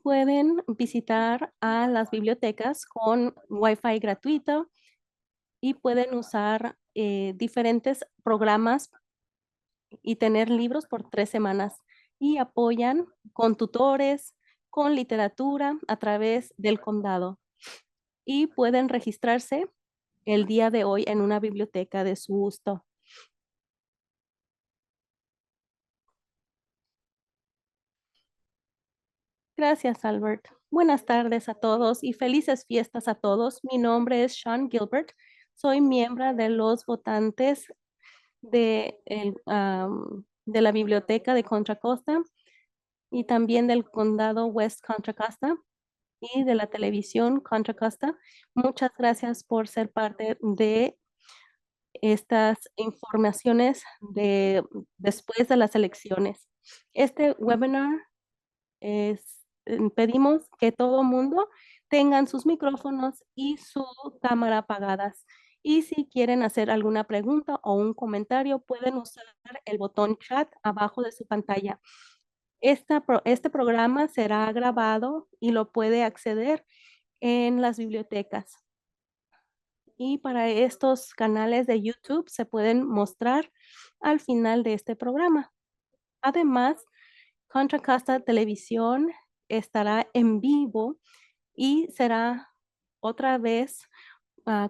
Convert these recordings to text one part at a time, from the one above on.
Pueden visitar a las bibliotecas con Wi-Fi gratuito y pueden usar, diferentes programas y tener libros por 3 semanas, y apoyan con tutores, con literatura a través del condado, y pueden registrarse el día de hoy en una biblioteca de su gusto. Gracias, Albert. Buenas tardes a todos y felices fiestas a todos. Mi nombre es Sean Gilbert. Soy miembro de los votantes de la biblioteca de Contra Costa y también del condado West Contra Costa y de la televisión Contra Costa. Muchas gracias por ser parte de estas informaciones después de las elecciones. Este webinar pedimos que todo mundo tengan sus micrófonos y su cámara apagadas. Y si quieren hacer alguna pregunta o un comentario, pueden usar el botón chat abajo de su pantalla. Este programa será grabado y lo puede acceder en las bibliotecas. Y para estos canales de YouTube se pueden mostrar al final de este programa. Además, Contra Costa Televisión estará en vivo y será otra vez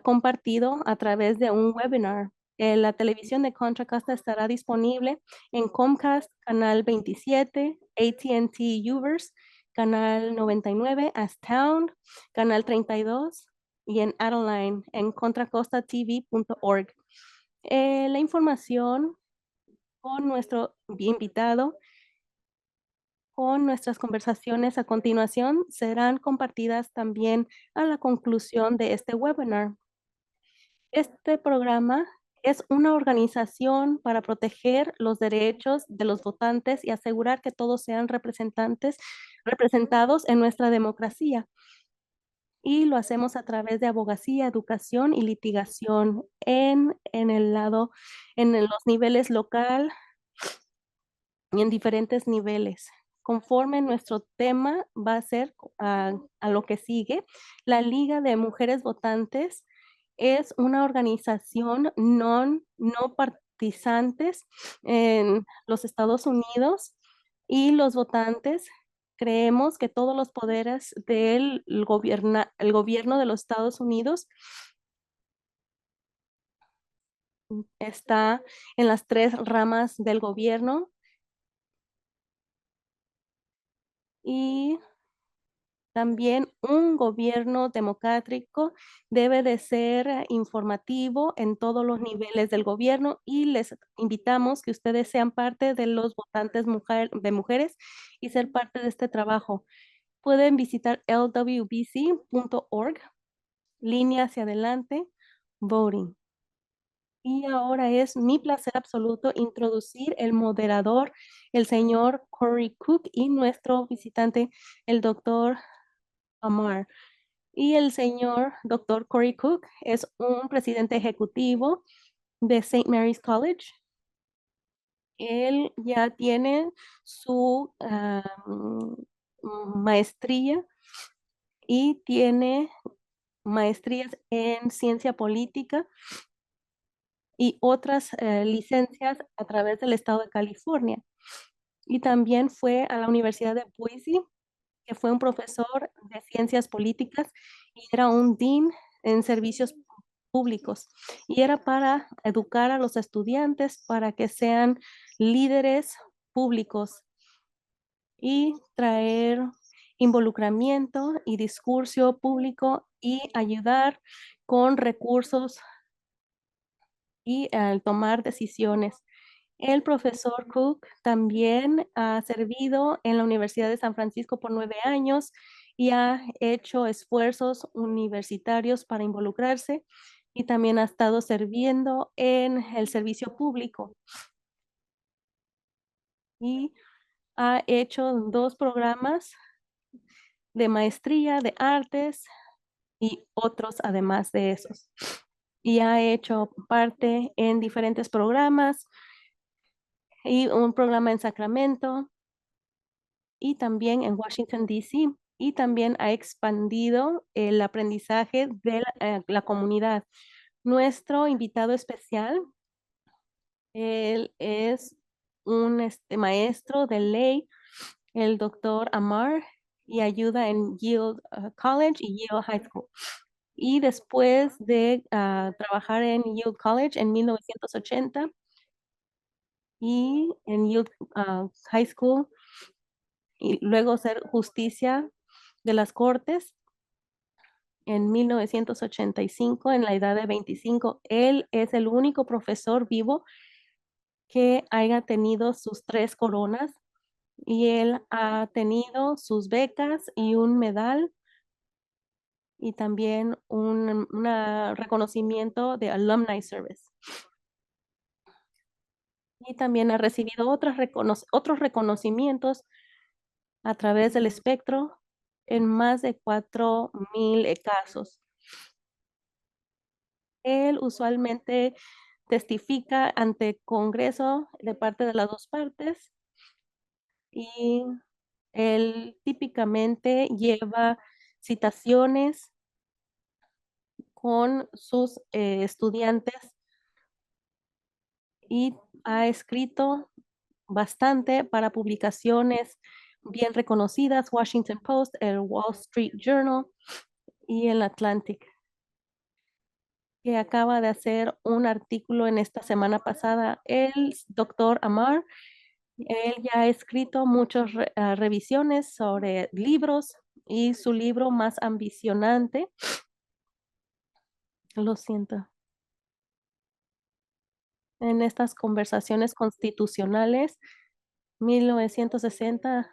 compartido a través de un webinar. La televisión de Contra Costa estará disponible en Comcast, canal 27, AT&T UVerse, canal 99, Town, canal 32 y en Adeline en contracostatv.org. La información con nuestro invitado con nuestras conversaciones a continuación serán compartidas también a la conclusión de este webinar. Este programa es una organización para proteger los derechos de los votantes y asegurar que todos sean representados en nuestra democracia. Y lo hacemos a través de abogacía, educación y litigación en los niveles local y en diferentes niveles. Conforme nuestro tema va a ser a lo que sigue, la Liga de Mujeres Votantes es una organización no partizantes en los Estados Unidos y los votantes creemos que todos los poderes del el gobierno de los Estados Unidos está en las 3 ramas del gobierno y también un gobierno democrático debe de ser informativo en todos los niveles del gobierno y les invitamos que ustedes sean parte de los votantes de mujeres y ser parte de este trabajo. Pueden visitar lwbc.org, línea hacia adelante, voting. Y ahora es mi placer absoluto introducir el moderador, el señor Cory Cook, y nuestro visitante, el doctor Amar. Y el señor doctor Cory Cook es un presidente ejecutivo de St. Mary's College. Él ya tiene su maestría y tiene maestrías en ciencia política y otras licencias a través del estado de California. Y también fue a la Universidad de Boise, que fue un profesor de ciencias políticas y era un dean en servicios públicos. Y era para educar a los estudiantes para que sean líderes públicos y traer involucramiento y discurso público y ayudar con recursos y al tomar decisiones. El profesor Cook también ha servido en la Universidad de San Francisco por 9 años y ha hecho esfuerzos universitarios para involucrarse y también ha estado sirviendo en el servicio público y ha hecho 2 programas de maestría de artes y otros además de esos. Y ha hecho parte en diferentes programas y un programa en Sacramento y también en Washington, D.C., y también ha expandido el aprendizaje de la comunidad. Nuestro invitado especial, él es un maestro de ley, el doctor Amar, y ayuda en Yale College y Yale High School. Y después de trabajar en Yale College en 1980 y en Yale High School, y luego hacer justicia de las cortes en 1985 en la edad de 25. Él es el único profesor vivo que haya tenido sus 3 coronas y él ha tenido sus becas y un medal y también un reconocimiento de Alumni Service. Y también ha recibido otros reconocimientos a través del espectro en más de 4,000 casos. Él usualmente testifica ante Congreso de parte de las 2 partes y él típicamente lleva citaciones con sus estudiantes y ha escrito bastante para publicaciones bien reconocidas, Washington Post, el Wall Street Journal y el Atlantic, que acaba de hacer un artículo en esta semana pasada. El doctor Amar, él ya ha escrito muchas revisiones sobre libros y su libro más ambicionante, lo siento, en estas conversaciones constitucionales, 1960,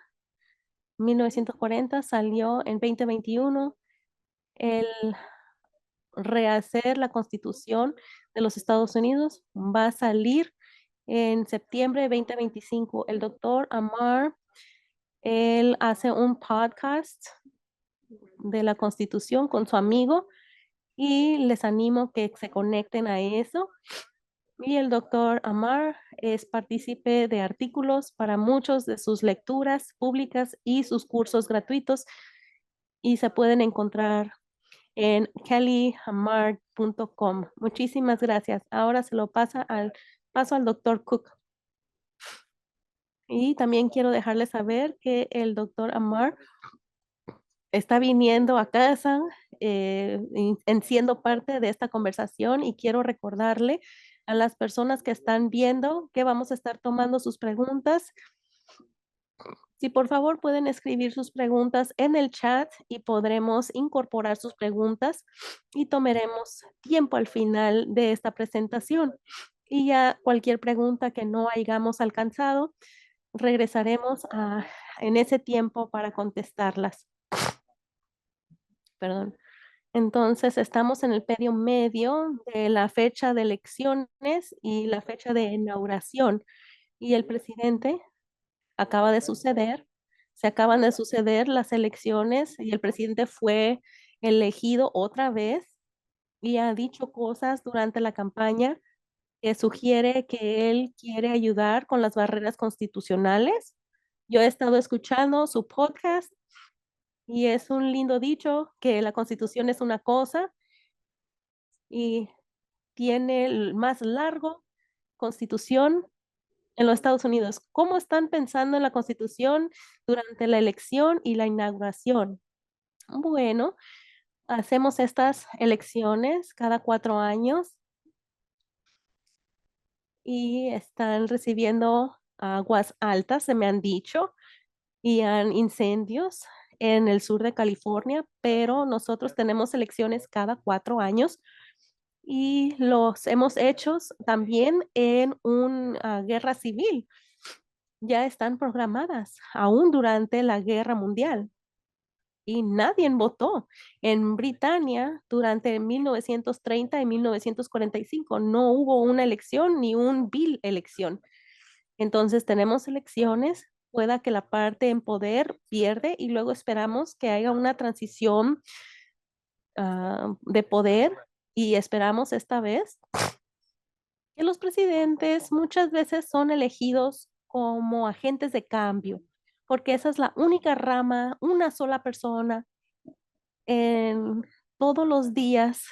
1940, salió en 2021 el rehacer la Constitución de los Estados Unidos. Va a salir en septiembre de 2025. El doctor Amar, él hace un podcast de la Constitución con su amigo y les animo que se conecten a eso. Y el doctor Amar es partícipe de artículos para muchos de sus lecturas públicas y sus cursos gratuitos y se pueden encontrar en kellyhamar.com. Muchísimas gracias. Ahora se lo paso al doctor Cook. Y también quiero dejarles saber que el doctor Amar está viniendo a casa siendo parte de esta conversación y quiero recordarle a las personas que están viendo que vamos a estar tomando sus preguntas. Si por favor pueden escribir sus preguntas en el chat y podremos incorporar sus preguntas y tomaremos tiempo al final de esta presentación. Y ya cualquier pregunta que no hayamos alcanzado, regresaremos en ese tiempo para contestarlas. Perdón. Entonces, estamos en el periodo medio de la fecha de elecciones y la fecha de inauguración. Y el presidente acaba de suceder, se acaban de suceder las elecciones y el presidente fue elegido otra vez y ha dicho cosas durante la campaña que sugiere que él quiere ayudar con las barreras constitucionales. Yo he estado escuchando su podcast y es un lindo dicho que la constitución es una cosa y tiene el más largo constitución en los Estados Unidos. ¿Cómo están pensando en la constitución durante la elección y la inauguración? Bueno, hacemos estas elecciones cada 4 años y están recibiendo aguas altas, se me han dicho, y han incendios en el sur de California, pero nosotros tenemos elecciones cada 4 años y los hemos hecho también en una guerra civil. Ya están programadas, aún durante la Guerra Mundial. Y nadie votó. En Britania, durante 1930 y 1945, no hubo una elección ni un bill elección. Entonces tenemos elecciones, pueda que la parte en poder pierde y luego esperamos que haya una transición de poder y esperamos esta vez que los presidentes muchas veces son elegidos como agentes de cambio porque esa es la única rama, una sola persona en todos los días.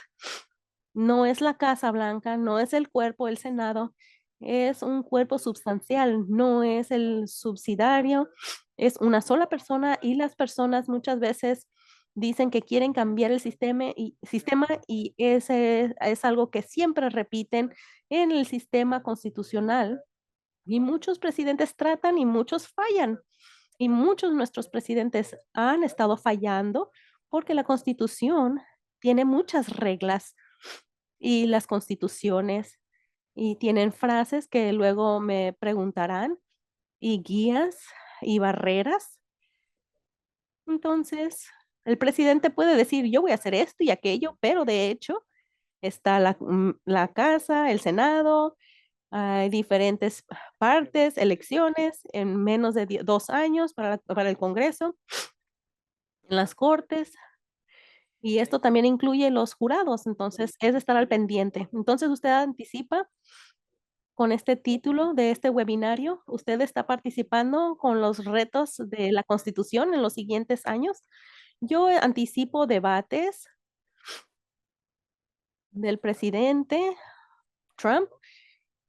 No es la Casa Blanca, no es el cuerpo, el Senado, es un cuerpo substancial, no es el subsidiario, es una sola persona y las personas muchas veces dicen que quieren cambiar el sistema y ese es algo que siempre repiten en el sistema constitucional y muchos presidentes tratan y muchos fallan. Y muchos de nuestros presidentes han estado fallando porque la Constitución tiene muchas reglas y las constituciones y tienen frases que luego me preguntarán y guías y barreras. Entonces, el presidente puede decir, yo voy a hacer esto y aquello, pero de hecho está la casa, el Senado, hay diferentes partes, elecciones en menos de 2 años para el Congreso, en las cortes, y esto también incluye los jurados, entonces es de estar al pendiente. Entonces, usted anticipa con este título de este webinario, ¿usted está participando con los retos de la Constitución en los siguientes años? Yo anticipo debates del presidente Trump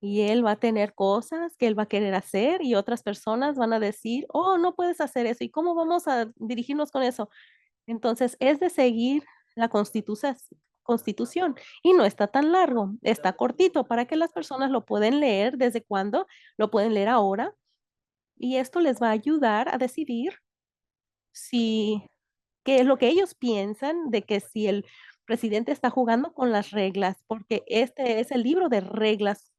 y él va a tener cosas que él va a querer hacer y otras personas van a decir, oh, no puedes hacer eso. ¿Y cómo vamos a dirigirnos con eso? Entonces, es de seguir la constitución y no está tan largo, está cortito para que las personas lo pueden leer desde cuándo, lo pueden leer ahora y esto les va a ayudar a decidir si qué es lo que ellos piensan de que si el presidente está jugando con las reglas, porque este es el libro de reglas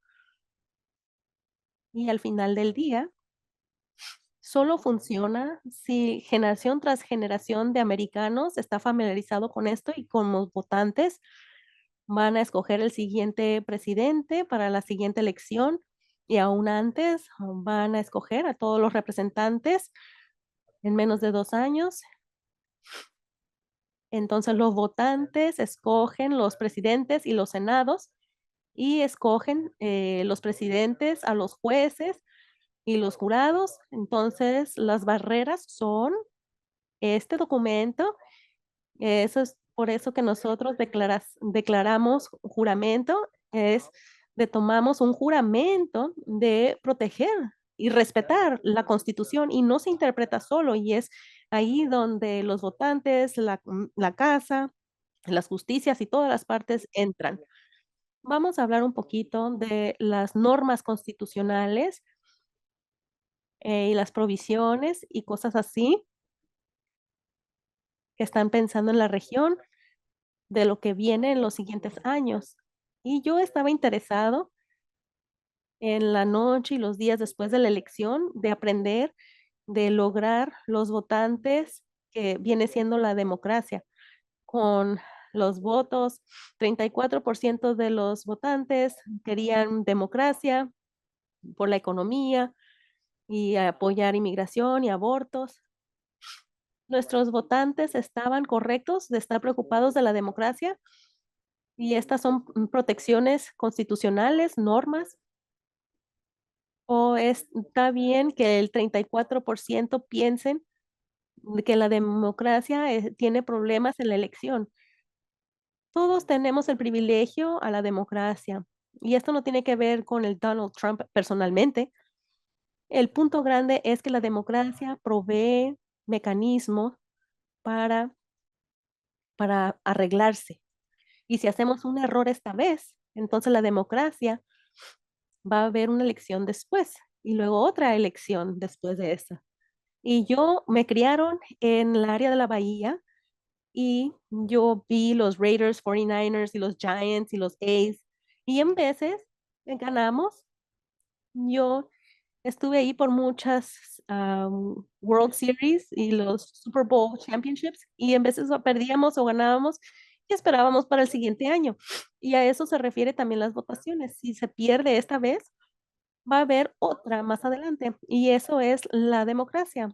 y al final del día solo funciona si generación tras generación de americanos está familiarizado con esto y como votantes van a escoger el siguiente presidente para la siguiente elección y aún antes van a escoger a todos los representantes en menos de 2 años. Entonces los votantes escogen los presidentes y los senados y escogen los presidentes a los jueces y los jurados. Entonces las barreras son este documento. Eso es por eso que nosotros declaramos juramento, es de tomamos un juramento de proteger y respetar la Constitución y no se interpreta solo y es ahí donde los votantes, la casa, las justicias y todas las partes entran. Vamos a hablar un poquito de las normas constitucionales y las provisiones y cosas así que están pensando en la región de lo que viene en los siguientes años. Y yo estaba interesado en la noche y los días después de la elección de aprender, de lograr los votantes que viene siendo la democracia. Con los votos, 34% de los votantes querían democracia por la economía y apoyar inmigración y abortos. Nuestros votantes estaban correctos de estar preocupados de la democracia y estas son protecciones constitucionales, normas, o está bien que el 34% piensen de que la democracia tiene problemas en la elección. Todos tenemos el privilegio a la democracia y esto no tiene que ver con el Donald Trump personalmente. El punto grande es que la democracia provee mecanismos para, para arreglarse. Y si hacemos un error esta vez, entonces la democracia va a haber una elección después y luego otra elección después de esa. Y yo me criaron en el área de la bahía y yo vi los Raiders, 49ers y los Giants y los A's y en veces ganamos. Yo estuve ahí por muchas World Series y los Super Bowl Championships y en veces o perdíamos o ganábamos y esperábamos para el siguiente año. Y a eso se refiere también las votaciones. Si se pierde esta vez, va a haber otra más adelante y eso es la democracia.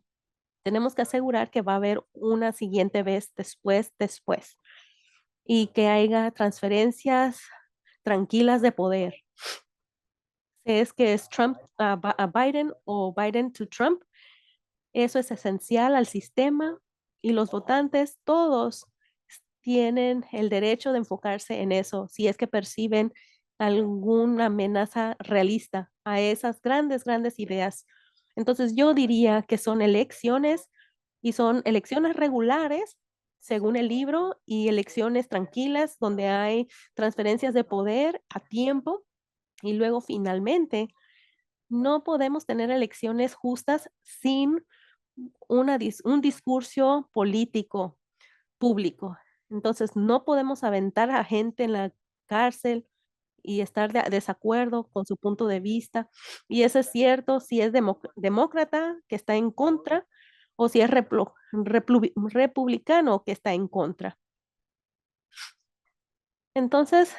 Tenemos que asegurar que va a haber una siguiente vez después y que haya transferencias tranquilas de poder. Si es que es Trump a Biden o Biden to Trump, Eso es esencial al sistema y los votantes, todos tienen el derecho de enfocarse en eso, si es que perciben alguna amenaza realista a esas grandes, grandes ideas. Entonces, yo diría que son elecciones y son elecciones regulares, según el libro, y elecciones tranquilas, donde hay transferencias de poder a tiempo. Y luego, finalmente, no podemos tener elecciones justas sin un discurso político público. Entonces, no podemos aventar a gente en la cárcel y estar de desacuerdo con su punto de vista. Y eso es cierto si es demócrata que está en contra o si es republicano que está en contra. Entonces,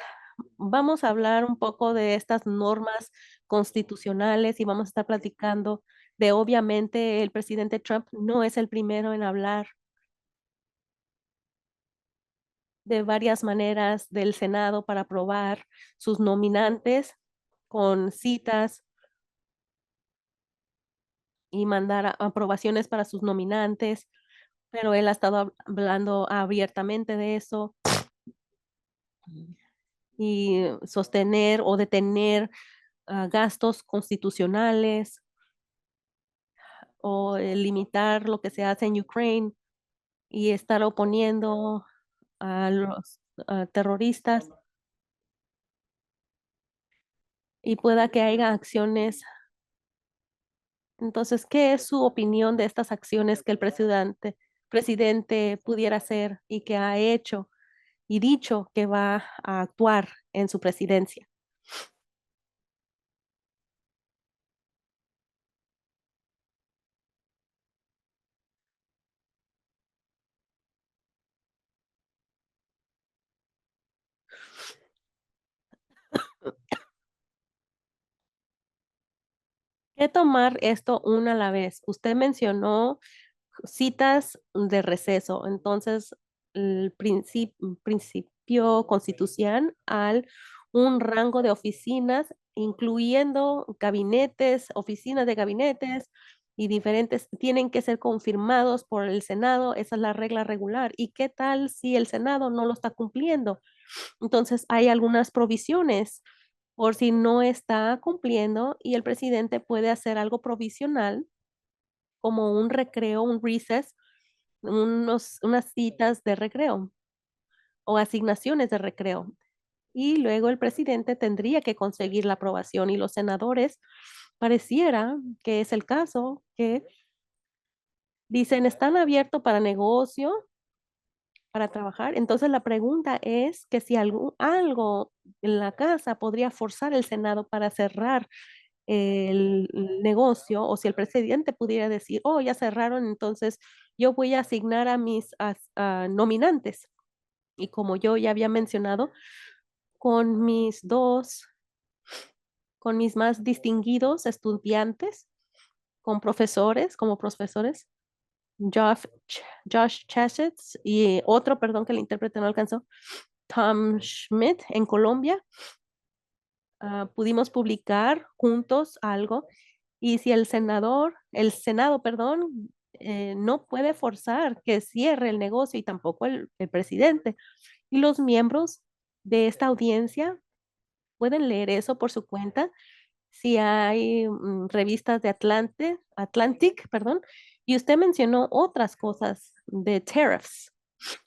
vamos a hablar un poco de estas normas constitucionales y vamos a estar platicando de, obviamente, el presidente Trump no es el primero en hablar de varias maneras del Senado para aprobar sus nominantes con citas y mandar aprobaciones para sus nominantes, pero él ha estado hablando abiertamente de eso y sostener o detener gastos constitucionales o limitar lo que se hace en Ukraine y estar oponiendo a los terroristas y pueda que haya acciones. Entonces, ¿qué es su opinión de estas acciones que el presidente pudiera hacer y que ha hecho y dicho que va a actuar en su presidencia? ¿Qué tomar esto una a la vez? Usted mencionó citas de receso. Entonces, el principio constitucional al un rango de oficinas, incluyendo gabinetes, oficinas de gabinetes y diferentes, tienen que ser confirmados por el Senado. Esa es la regla regular. ¿Y qué tal si el Senado no lo está cumpliendo? Entonces, hay algunas provisiones por si no está cumpliendo y el presidente puede hacer algo provisional como un recreo, un recess, unas citas de recreo o asignaciones de recreo. Y luego el presidente tendría que conseguir la aprobación y los senadores pareciera que es el caso que dicen están abiertos para negocio, para trabajar. Entonces la pregunta es que si algo en la casa podría forzar el Senado para cerrar el negocio o si el presidente pudiera decir, oh, ya cerraron, entonces yo voy a asignar a mis nominantes. Y como yo ya había mencionado, con con mis más distinguidos estudiantes, con profesores, como profesores, Josh, Josh Chestnut y otro, perdón, que el intérprete no alcanzó, Tom Schmidt en Colombia, pudimos publicar juntos algo y si el Senado, perdón, no puede forzar que cierre el negocio y tampoco el presidente. Y los miembros de esta audiencia pueden leer eso por su cuenta. Si hay revistas de Atlantic, perdón, y usted mencionó otras cosas de tariffs,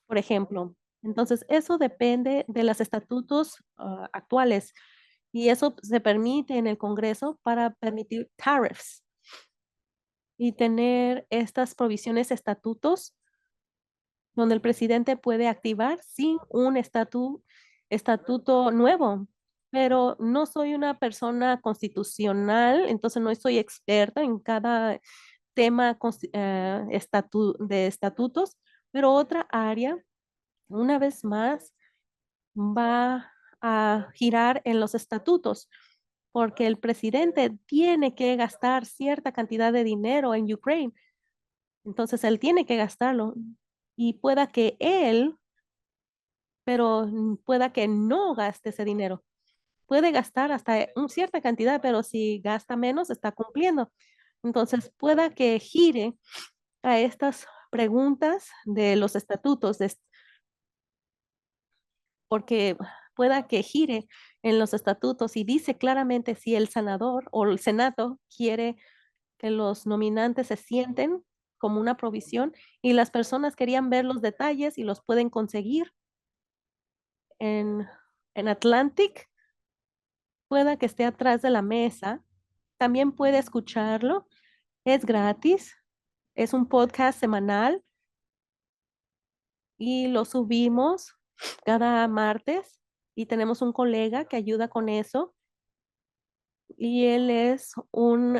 por ejemplo. Entonces, eso depende de los estatutos actuales y eso se permite en el Congreso para permitir tariffs y tener estas provisiones estatutos donde el presidente puede activar sin un estatuto nuevo. Pero no soy una persona constitucional, entonces no soy experta en cada tema de estatutos, pero otra área, una vez más, va a girar en los estatutos, porque el presidente tiene que gastar cierta cantidad de dinero en Ucrania, entonces él tiene que gastarlo y pueda que él, pero pueda que no gaste ese dinero. Puede gastar hasta una cierta cantidad, pero si gasta menos, está cumpliendo. Entonces, pueda que gire a estas preguntas de los estatutos, porque pueda que gire en los estatutos y dice claramente si el senador o el Senado quiere que los nominantes se sienten como una provisión y las personas querían ver los detalles y los pueden conseguir en, en Atlantic, pueda que esté atrás de la mesa, también puede escucharlo, es gratis, es un podcast semanal y lo subimos cada martes y tenemos un colega que ayuda con eso y él es un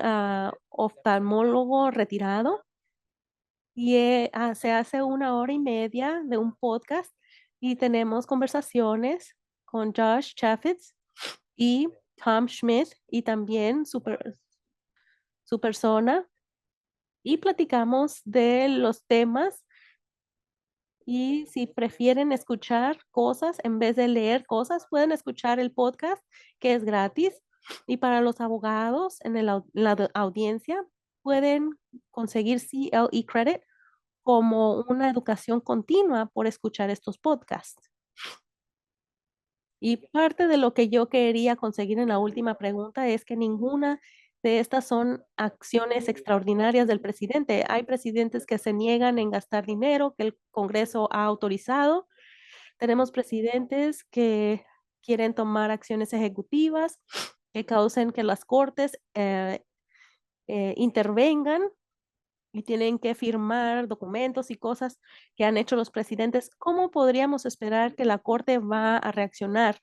oftalmólogo retirado y se hace 1 hora y media de un podcast y tenemos conversaciones con Josh Chaffetz y Tom Schmidt y también su persona y platicamos de los temas y si prefieren escuchar cosas en vez de leer cosas, pueden escuchar el podcast que es gratis y para los abogados en la audiencia pueden conseguir CLE credit como una educación continua por escuchar estos podcasts. Y parte de lo que yo quería conseguir en la última pregunta es que ninguna de estas son acciones extraordinarias del presidente. Hay presidentes que se niegan en gastar dinero que el Congreso ha autorizado. Tenemos presidentes que quieren tomar acciones ejecutivas que causen que las cortes intervengan y tienen que firmar documentos y cosas que han hecho los presidentes. ¿Cómo podríamos esperar que la corte va a reaccionar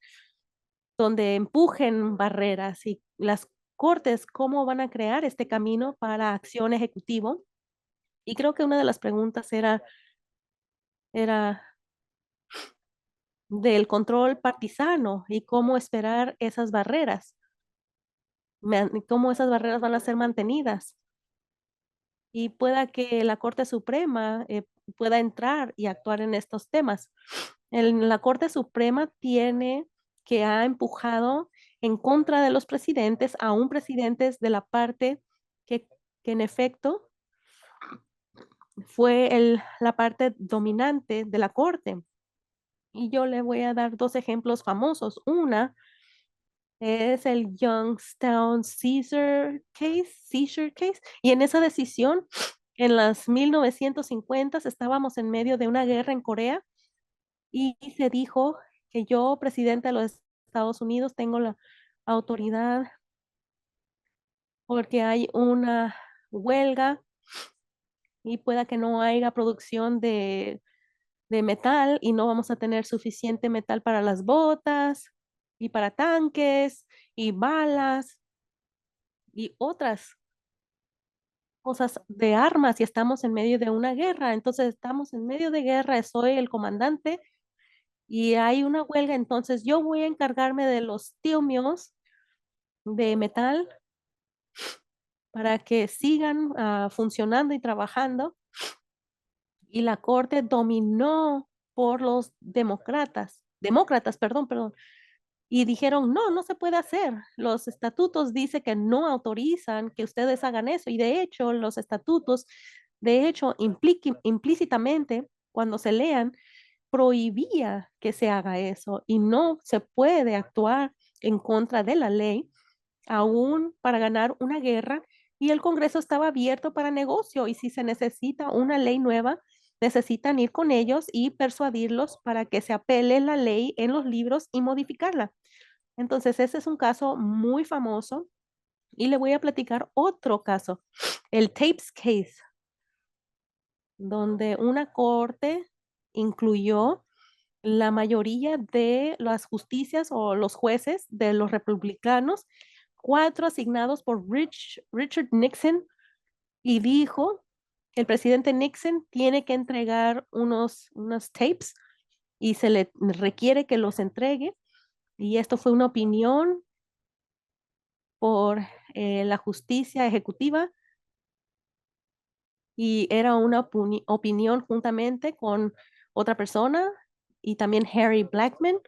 donde empujen barreras y las cortes, cómo van a crear este camino para acción ejecutivo? Y creo que una de las preguntas era del control partisano y cómo esperar esas barreras, cómo esas barreras van a ser mantenidas y pueda que la Corte Suprema pueda entrar y actuar en estos temas. La Corte Suprema tiene que ha empujado en contra de los presidentes, aún presidentes de la parte que, que en efecto fue la parte dominante de la Corte. Y yo le voy a dar 2 ejemplos famosos. Una es el Youngstown Seizure Case. Y en esa decisión, en las 1950 estábamos en medio de una guerra en Corea y se dijo que yo, presidente de los Estados Unidos, tengo la autoridad porque hay una huelga y pueda que no haya producción de metal y no vamos a tener suficiente metal para las botas y para tanques y balas y otras cosas de armas y estamos en medio de una guerra. Entonces estamos en medio de guerra, soy el comandante y hay una huelga, entonces yo voy a encargarme de los tiumios de metal para que sigan funcionando y trabajando. Y la corte dominó por los demócratas, perdón, y dijeron, no, no se puede hacer. Los estatutos dicen que no autorizan que ustedes hagan eso. Y de hecho, los estatutos, de hecho, implícitamente, cuando se lean, prohibía que se haga eso y no se puede actuar en contra de la ley, aún para ganar una guerra. Y el Congreso estaba abierto para negocio y si se necesita una ley nueva, necesitan ir con ellos y persuadirlos para que se apele la ley en los libros y modificarla. Entonces, ese es un caso muy famoso y le voy a platicar otro caso, el Tapes Case, donde una corte incluyó la mayoría de las justicias o los jueces de los republicanos, 4 asignados por Richard Nixon, y dijo que el presidente Nixon tiene que entregar unos tapes y se le requiere que los entregue. Y esto fue una opinión por la justicia ejecutiva y era una opinión juntamente con otra persona y también Harry Blackman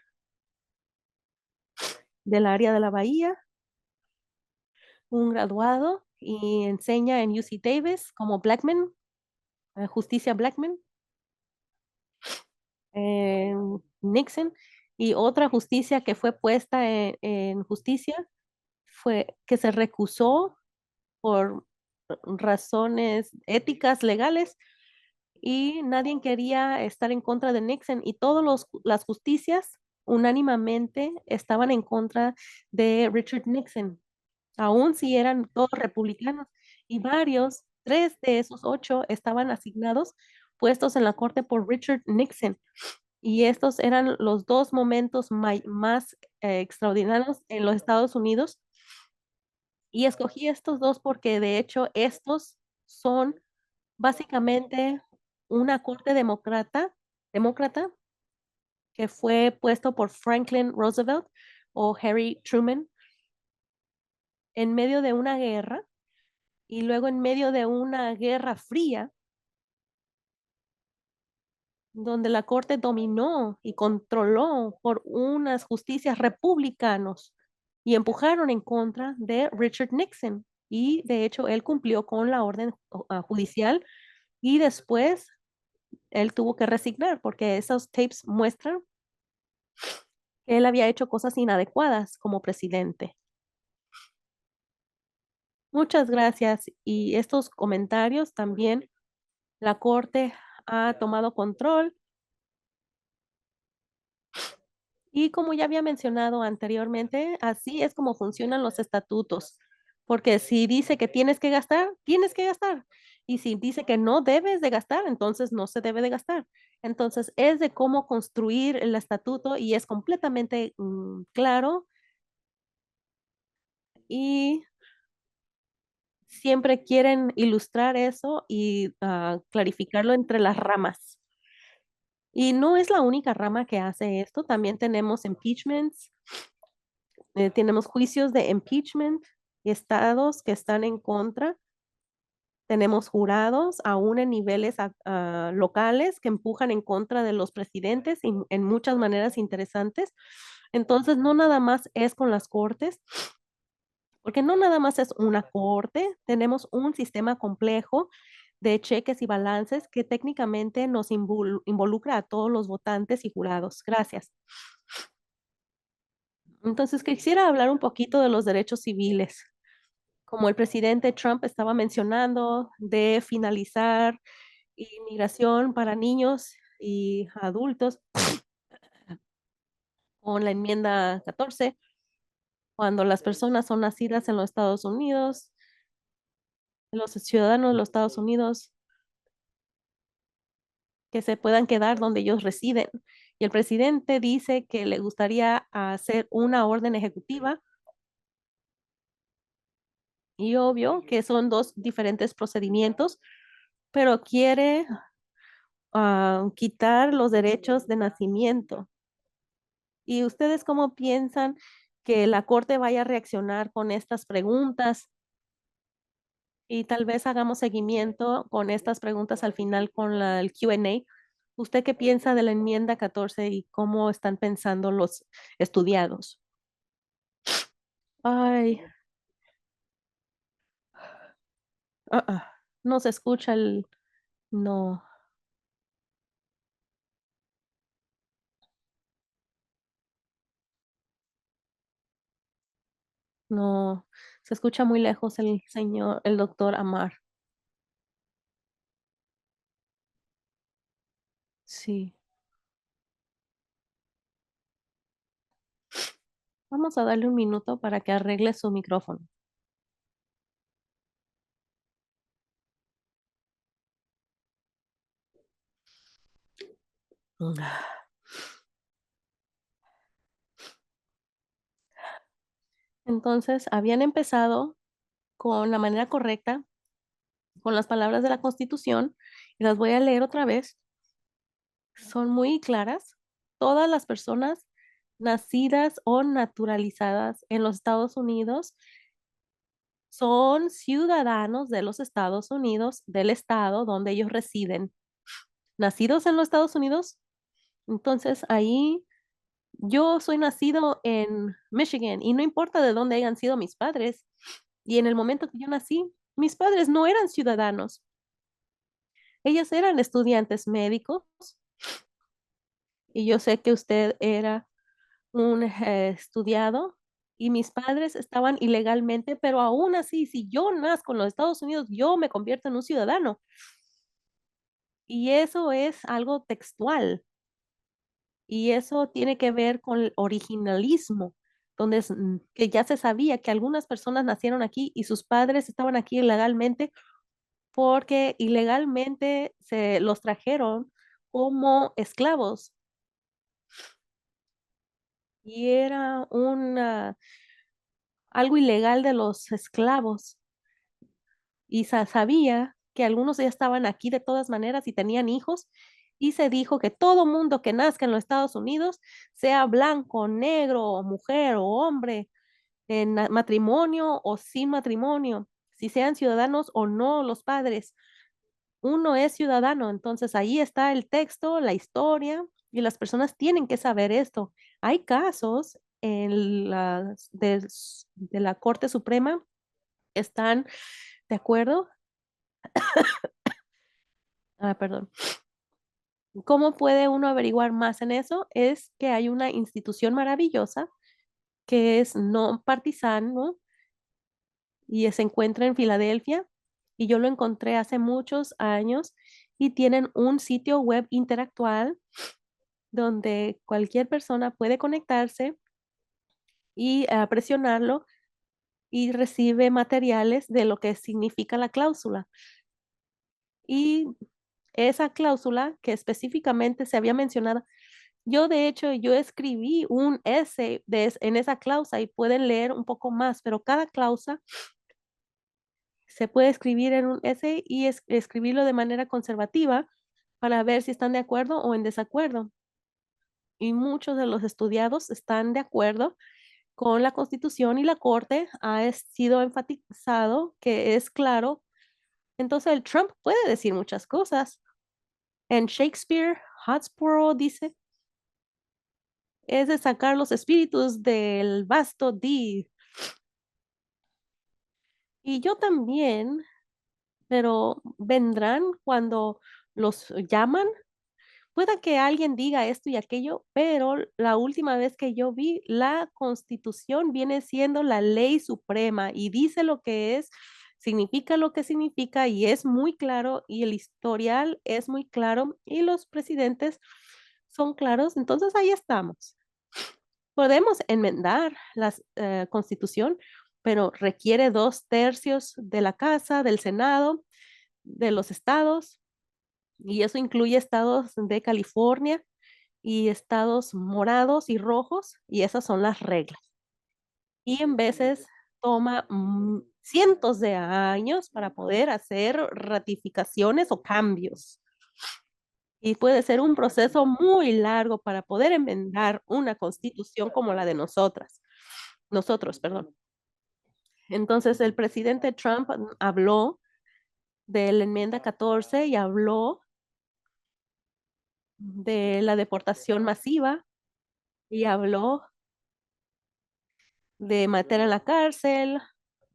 del área de la Bahía, un graduado y enseña en UC Davis como Blackman, Justicia Blackman, Nixon, y otra justicia que fue puesta en justicia fue que se recusó por razones éticas, legales, y nadie quería estar en contra de Nixon y todas las justicias unánimemente estaban en contra de Richard Nixon, aun si eran todos republicanos y varios, 3 de esos 8 estaban asignados, puestos en la corte por Richard Nixon. Y estos eran los dos momentos más extraordinarios en los Estados Unidos. Y escogí estos dos porque de hecho estos son básicamente una corte demócrata que fue puesto por Franklin Roosevelt o Harry Truman en medio de una guerra y luego en medio de una guerra fría donde la corte dominó y controló por unas justicias republicanos y empujaron en contra de Richard Nixon. Y de hecho él cumplió con la orden judicial y después él tuvo que resignar porque esos tapes muestran que él había hecho cosas inadecuadas como presidente. Muchas gracias. Y estos comentarios también, la Corte ha tomado control y como ya había mencionado anteriormente, así es como funcionan los estatutos. Porque si dice que tienes que gastar, tienes que gastar. Y si dice que no debes de gastar, entonces no se debe de gastar. Entonces es de cómo construir el estatuto y es completamente claro y siempre quieren ilustrar eso y clarificarlo entre las ramas. Y no es la única rama que hace esto, también tenemos impeachments, tenemos juicios de impeachment, estados que están en contra, tenemos jurados aún en niveles locales que empujan en contra de los presidentes en muchas maneras interesantes. Entonces, no nada más es con las cortes, porque no nada más es una corte, tenemos un sistema complejo de cheques y balances que técnicamente nos involucra a todos los votantes y jurados. Gracias. Entonces, quisiera hablar un poquito de los derechos civiles. Como el presidente Trump estaba mencionando, de finalizar inmigración para niños y adultos con la enmienda 14, cuando las personas son nacidas en los Estados Unidos, los ciudadanos de los Estados Unidos que se puedan quedar donde ellos residen. Y el presidente dice que le gustaría hacer una orden ejecutiva y obvio que son dos diferentes procedimientos, pero quiere quitar los derechos de nacimiento. ¿Y ustedes cómo piensan que la corte vaya a reaccionar con estas preguntas? Y tal vez hagamos seguimiento con estas preguntas al final con el Q&A. ¿Usted qué piensa de la enmienda 14 y cómo están pensando los estudiados? Ay, no se escucha no, no, se escucha muy lejos el doctor Amar. Sí, vamos a darle un minuto para que arregle su micrófono. Entonces, habían empezado con la manera correcta, con las palabras de la Constitución, y las voy a leer otra vez. Son muy claras. Todas las personas nacidas o naturalizadas en los Estados Unidos son ciudadanos de los Estados Unidos, del estado donde ellos residen. Nacidos en los Estados Unidos, entonces ahí yo soy nacido en Michigan y no importa de dónde hayan sido mis padres, Y en el momento que yo nací, mis padres no eran ciudadanos. Ellos eran estudiantes médicos y yo sé que usted era un estudiado y mis padres estaban ilegalmente, pero aún así, si yo nazco en los Estados Unidos, yo me convierto en un ciudadano. Y eso es algo textual y eso tiene que ver con el originalismo, donde que ya se sabía que algunas personas nacieron aquí y sus padres estaban aquí ilegalmente porque ilegalmente se los trajeron como esclavos y era algo ilegal de los esclavos y sabía que algunos ya estaban aquí de todas maneras y tenían hijos y se dijo que todo mundo que nazca en los Estados Unidos, sea blanco, negro, o mujer o hombre, en matrimonio o sin matrimonio, si sean ciudadanos o no los padres, uno es ciudadano. Entonces ahí está el texto, la historia y las personas tienen que saber esto. Hay casos en de la Corte Suprema, están de acuerdo. Perdón. ¿Cómo puede uno averiguar más en eso? Es que hay una institución maravillosa que es no partisano y se encuentra en Filadelfia y yo lo encontré hace muchos años y tienen un sitio web interactual donde cualquier persona puede conectarse y presionarlo y recibe materiales de lo que significa la cláusula. Y esa cláusula que específicamente se había mencionado, yo de hecho, yo escribí un essay en esa cláusula y pueden leer un poco más, pero cada cláusula se puede escribir en un essay y escribirlo de manera conservativa para ver si están de acuerdo o en desacuerdo. Y muchos de los estudiados están de acuerdo con la Constitución y la Corte sido enfatizado que es claro. Entonces el Trump puede decir muchas cosas. En Shakespeare, Hotspur dice, es de sacar los espíritus del vasto D. Y yo también, pero vendrán cuando los llaman. Pueda que alguien diga esto y aquello, pero la última vez que yo vi, la Constitución viene siendo la ley suprema y dice lo que es, significa lo que significa y es muy claro y el historial es muy claro y los presidentes son claros. Entonces ahí estamos. Podemos enmendar la Constitución, pero requiere 2/3 de la Casa, del Senado, de los estados y eso incluye estados de California y estados morados y rojos, y esas son las reglas. Y en veces toma cientos de años para poder hacer ratificaciones o cambios. Y puede ser un proceso muy largo para poder enmendar una constitución como la de nosotros, perdón. Entonces, el presidente Trump habló de la enmienda 14 y habló de la deportación masiva y habló de meter en la cárcel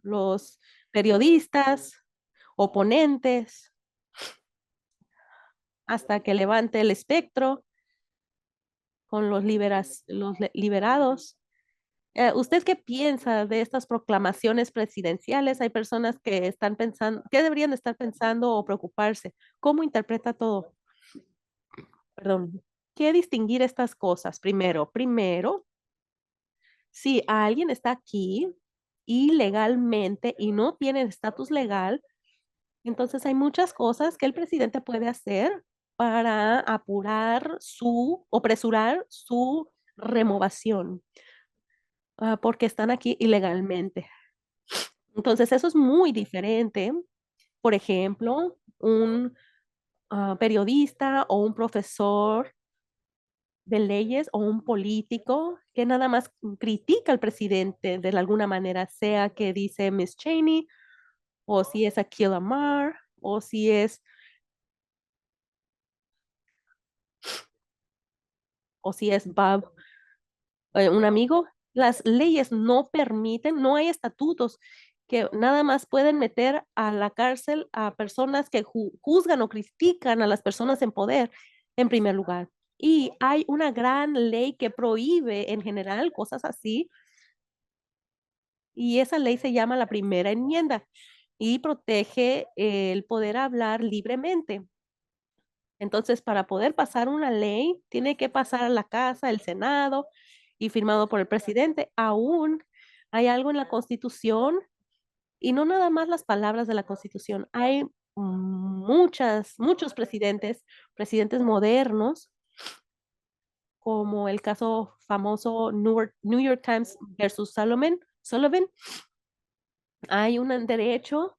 los periodistas, oponentes, hasta que levante el espectro con los liberados. ¿Usted qué piensa de estas proclamaciones presidenciales? Hay personas que están pensando, ¿qué deberían estar pensando o preocuparse? ¿Cómo interpreta todo? Perdón. ¿Qué distinguir estas cosas? Primero, si alguien está aquí ilegalmente y no tiene estatus legal, entonces hay muchas cosas que el presidente puede hacer para apresurar su removación, porque están aquí ilegalmente. Entonces eso es muy diferente. Por ejemplo, un periodista o un profesor de leyes o un político que nada más critica al presidente de alguna manera, sea que dice Miss Cheney, o si es Akhil Amar, o si es, Bob, un amigo. Las leyes no permiten, no hay estatutos que nada más pueden meter a la cárcel a personas que juzgan o critican a las personas en poder, en primer lugar. Y hay una gran ley que prohíbe en general cosas así, y esa ley se llama la Primera Enmienda y protege el poder hablar libremente. Entonces, para poder pasar una ley, tiene que pasar a la casa, el Senado y firmado por el presidente. Aún hay algo en la Constitución y no nada más las palabras de la Constitución. Hay muchos presidentes modernos, como el caso famoso New York Times versus Sullivan. Hay un derecho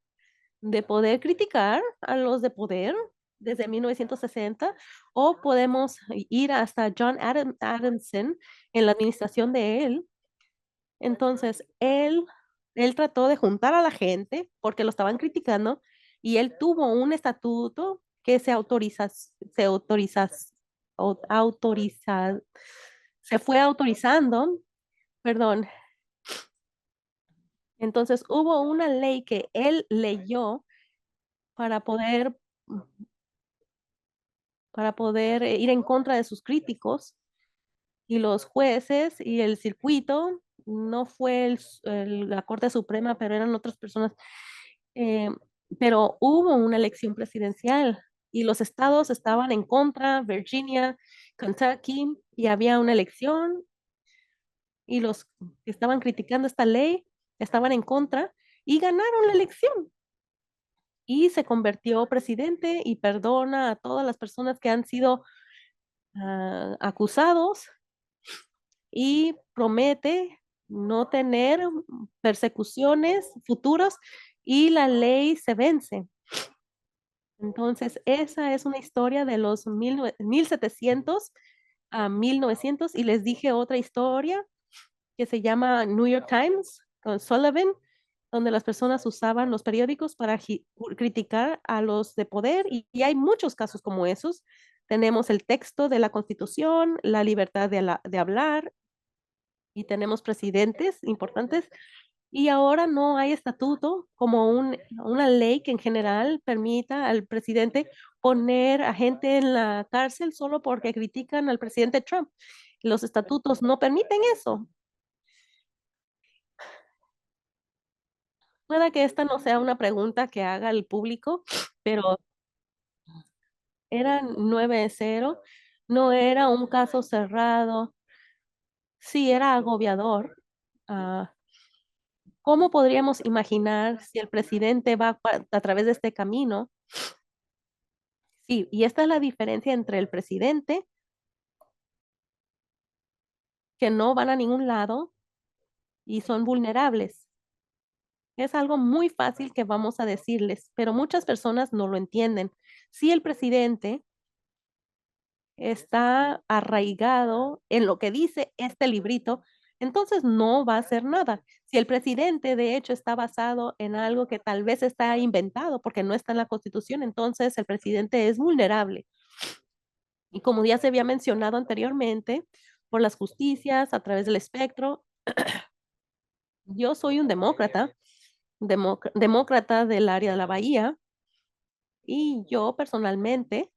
de poder criticar a los de poder desde 1960, o podemos ir hasta Adamson en la administración de él. Entonces, él trató de juntar a la gente porque lo estaban criticando y él tuvo un estatuto que autoriza, se fue autorizando, perdón. Entonces, hubo una ley que él leyó para poder ir en contra de sus críticos, y los jueces y el circuito, no fue la Corte Suprema, pero eran otras personas, eh, pero hubo una elección presidencial y los estados estaban en contra, Virginia, Kentucky, y había una elección y los que estaban criticando esta ley estaban en contra y ganaron la elección. Y se convirtió presidente y perdona a todas las personas que han sido acusados, y promete no tener persecuciones futuras y la ley se vence. Entonces, esa es una historia de los 1700 a 1900, y les dije otra historia que se llama New York Times con Sullivan, donde las personas usaban los periódicos para criticar a los de poder, y hay muchos casos como esos. Tenemos el texto de la Constitución, la libertad de hablar, y tenemos presidentes importantes, y ahora no hay estatuto como una ley que en general permita al presidente poner a gente en la cárcel solo porque critican al presidente Trump. Los estatutos no permiten eso. Puede que esta no sea una pregunta que haga el público, pero eran 9-0, no era un caso cerrado, sí era agobiador. Ah, ¿Cómo podríamos imaginar si el presidente va a través de este camino? Sí, y esta es la diferencia entre el presidente, que no van a ningún lado y son vulnerables. Es algo muy fácil que vamos a decirles, pero muchas personas no lo entienden. Si el presidente está arraigado en lo que dice este librito, entonces no va a hacer nada. Si el presidente, de hecho, está basado en algo que tal vez está inventado porque no está en la Constitución, entonces el presidente es vulnerable. Y como ya se había mencionado anteriormente, por las justicias a través del espectro, yo soy un demócrata, demócrata del área de la Bahía, y yo personalmente,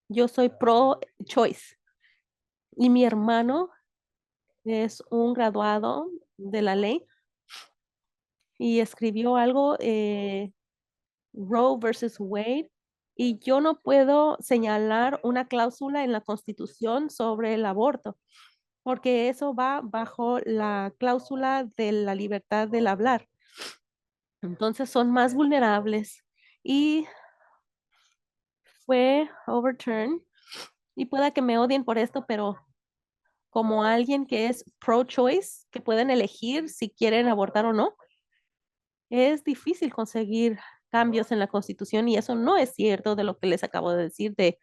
yo soy pro-choice. Y mi hermano es un graduado de la ley y escribió algo, Roe versus Wade, y yo no puedo señalar una cláusula en la Constitución sobre el aborto, porque eso va bajo la cláusula de la libertad del hablar. Entonces son más vulnerables y fue overturned, y pueda que me odien por esto, pero como alguien que es pro-choice, que pueden elegir si quieren abortar o no, es difícil conseguir cambios en la Constitución, y eso no es cierto de lo que les acabo de decir de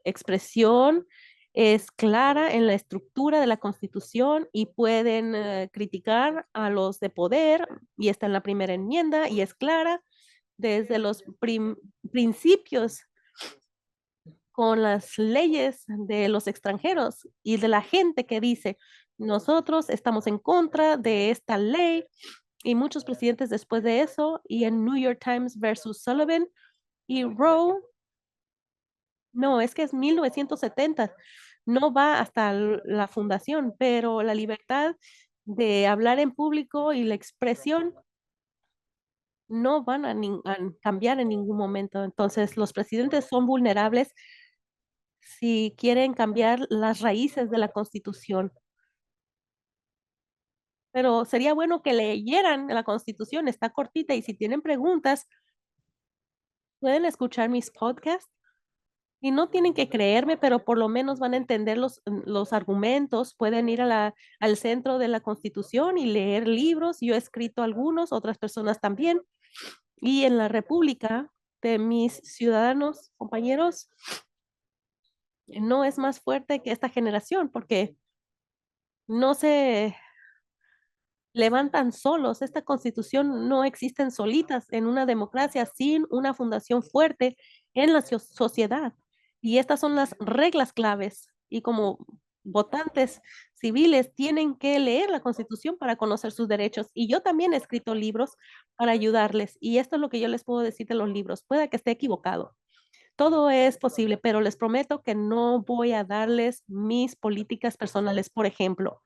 expresión. Es clara en la estructura de la Constitución y pueden criticar a los de poder, y está en la Primera Enmienda y es clara desde los principios con las leyes de los extranjeros y de la gente que dice, nosotros estamos en contra de esta ley y muchos presidentes después de eso, y en New York Times versus Sullivan y Roe, no, es que es 1970, no va hasta la fundación, pero la libertad de hablar en público y la expresión no van a cambiar en ningún momento. Entonces, los presidentes son vulnerables si quieren cambiar las raíces de la Constitución. Pero sería bueno que leyeran la Constitución, está cortita y si tienen preguntas, pueden escuchar mis podcasts y no tienen que creerme, pero por lo menos van a entender los argumentos, pueden ir al centro de la Constitución y leer libros. Yo he escrito algunos, otras personas también. Y en la República de mis ciudadanos, compañeros, no es más fuerte que esta generación porque no se levantan solos. Esta constitución no existen solitas en una democracia sin una fundación fuerte en la sociedad. Y estas son las reglas claves. Y como votantes civiles tienen que leer la constitución para conocer sus derechos. Y yo también he escrito libros para ayudarles. Y esto es lo que yo les puedo decir de los libros. Puede que esté equivocado. Todo es posible, pero les prometo que no voy a darles mis políticas personales. Por ejemplo,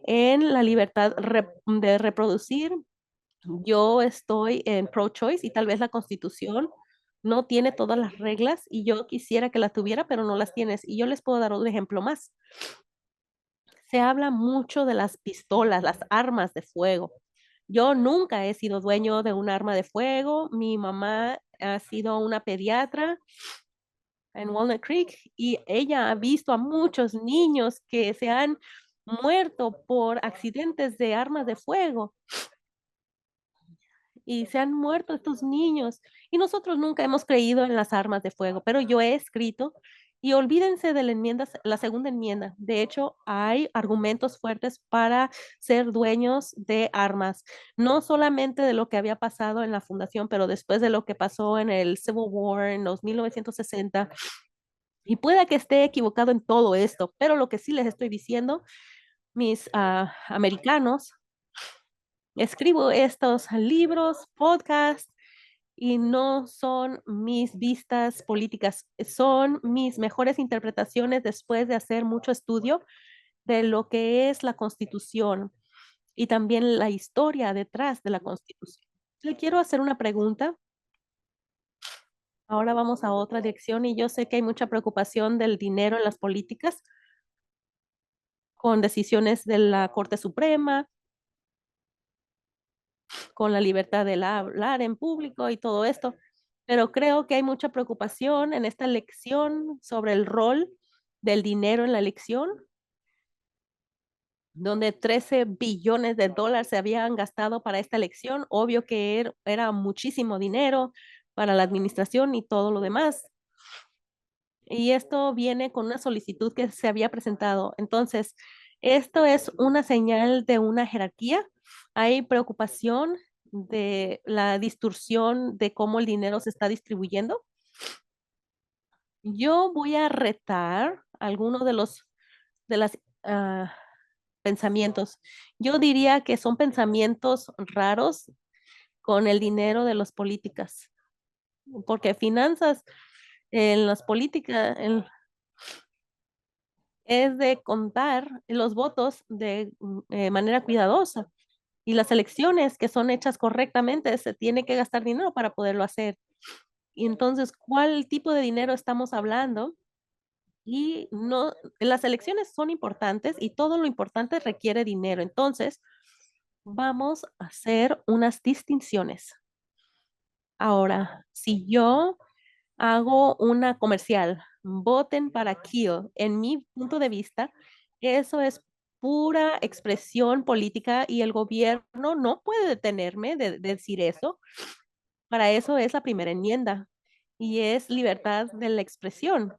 en la libertad de reproducir, yo estoy en pro-choice y tal vez la Constitución no tiene todas las reglas y yo quisiera que las tuviera, pero no las tienes. Y yo les puedo dar otro ejemplo más. Se habla mucho de las pistolas, las armas de fuego. Yo nunca he sido dueño de un arma de fuego. Mi mamá ha sido una pediatra en Walnut Creek y ella ha visto a muchos niños que se han muerto por accidentes de armas de fuego y se han muerto estos niños. Y nosotros nunca hemos creído en las armas de fuego, pero yo he escrito y olvídense de la enmienda, la segunda enmienda. De hecho, hay argumentos fuertes para ser dueños de armas, no solamente de lo que había pasado en la fundación, pero después de lo que pasó en el Civil War en los 1960. Y pueda que esté equivocado en todo esto, pero lo que sí les estoy diciendo, mis americanos, escribo estos libros, podcasts, y no son mis vistas políticas, son mis mejores interpretaciones después de hacer mucho estudio de lo que es la Constitución y también la historia detrás de la Constitución. Le quiero hacer una pregunta. Ahora vamos a otra dirección y yo sé que hay mucha preocupación del dinero en las políticas con decisiones de la Corte Suprema, con la libertad de hablar en público y todo esto. Pero creo que hay mucha preocupación en esta elección sobre el rol del dinero en la elección, donde 13 billones de dólares se habían gastado para esta elección. Obvio que era muchísimo dinero para la administración y todo lo demás. Y esto viene con una solicitud que se había presentado. Entonces, esto es una señal de una jerarquía. Hay preocupación de la distorsión de cómo el dinero se está distribuyendo. Yo voy a retar algunos de los pensamientos. Yo diría que son pensamientos raros con el dinero de las políticas, porque finanzas en las políticas, es de contar los votos de manera cuidadosa. Y las elecciones que son hechas correctamente, se tiene que gastar dinero para poderlo hacer. Y entonces, ¿cuál tipo de dinero estamos hablando? Y no, las elecciones son importantes y todo lo importante requiere dinero. Entonces, vamos a hacer unas distinciones. Ahora, si yo hago una comercial, voten para Kill. En mi punto de vista, eso es pura expresión política y el gobierno no puede detenerme de decir eso. Para eso es la primera enmienda y es libertad de la expresión.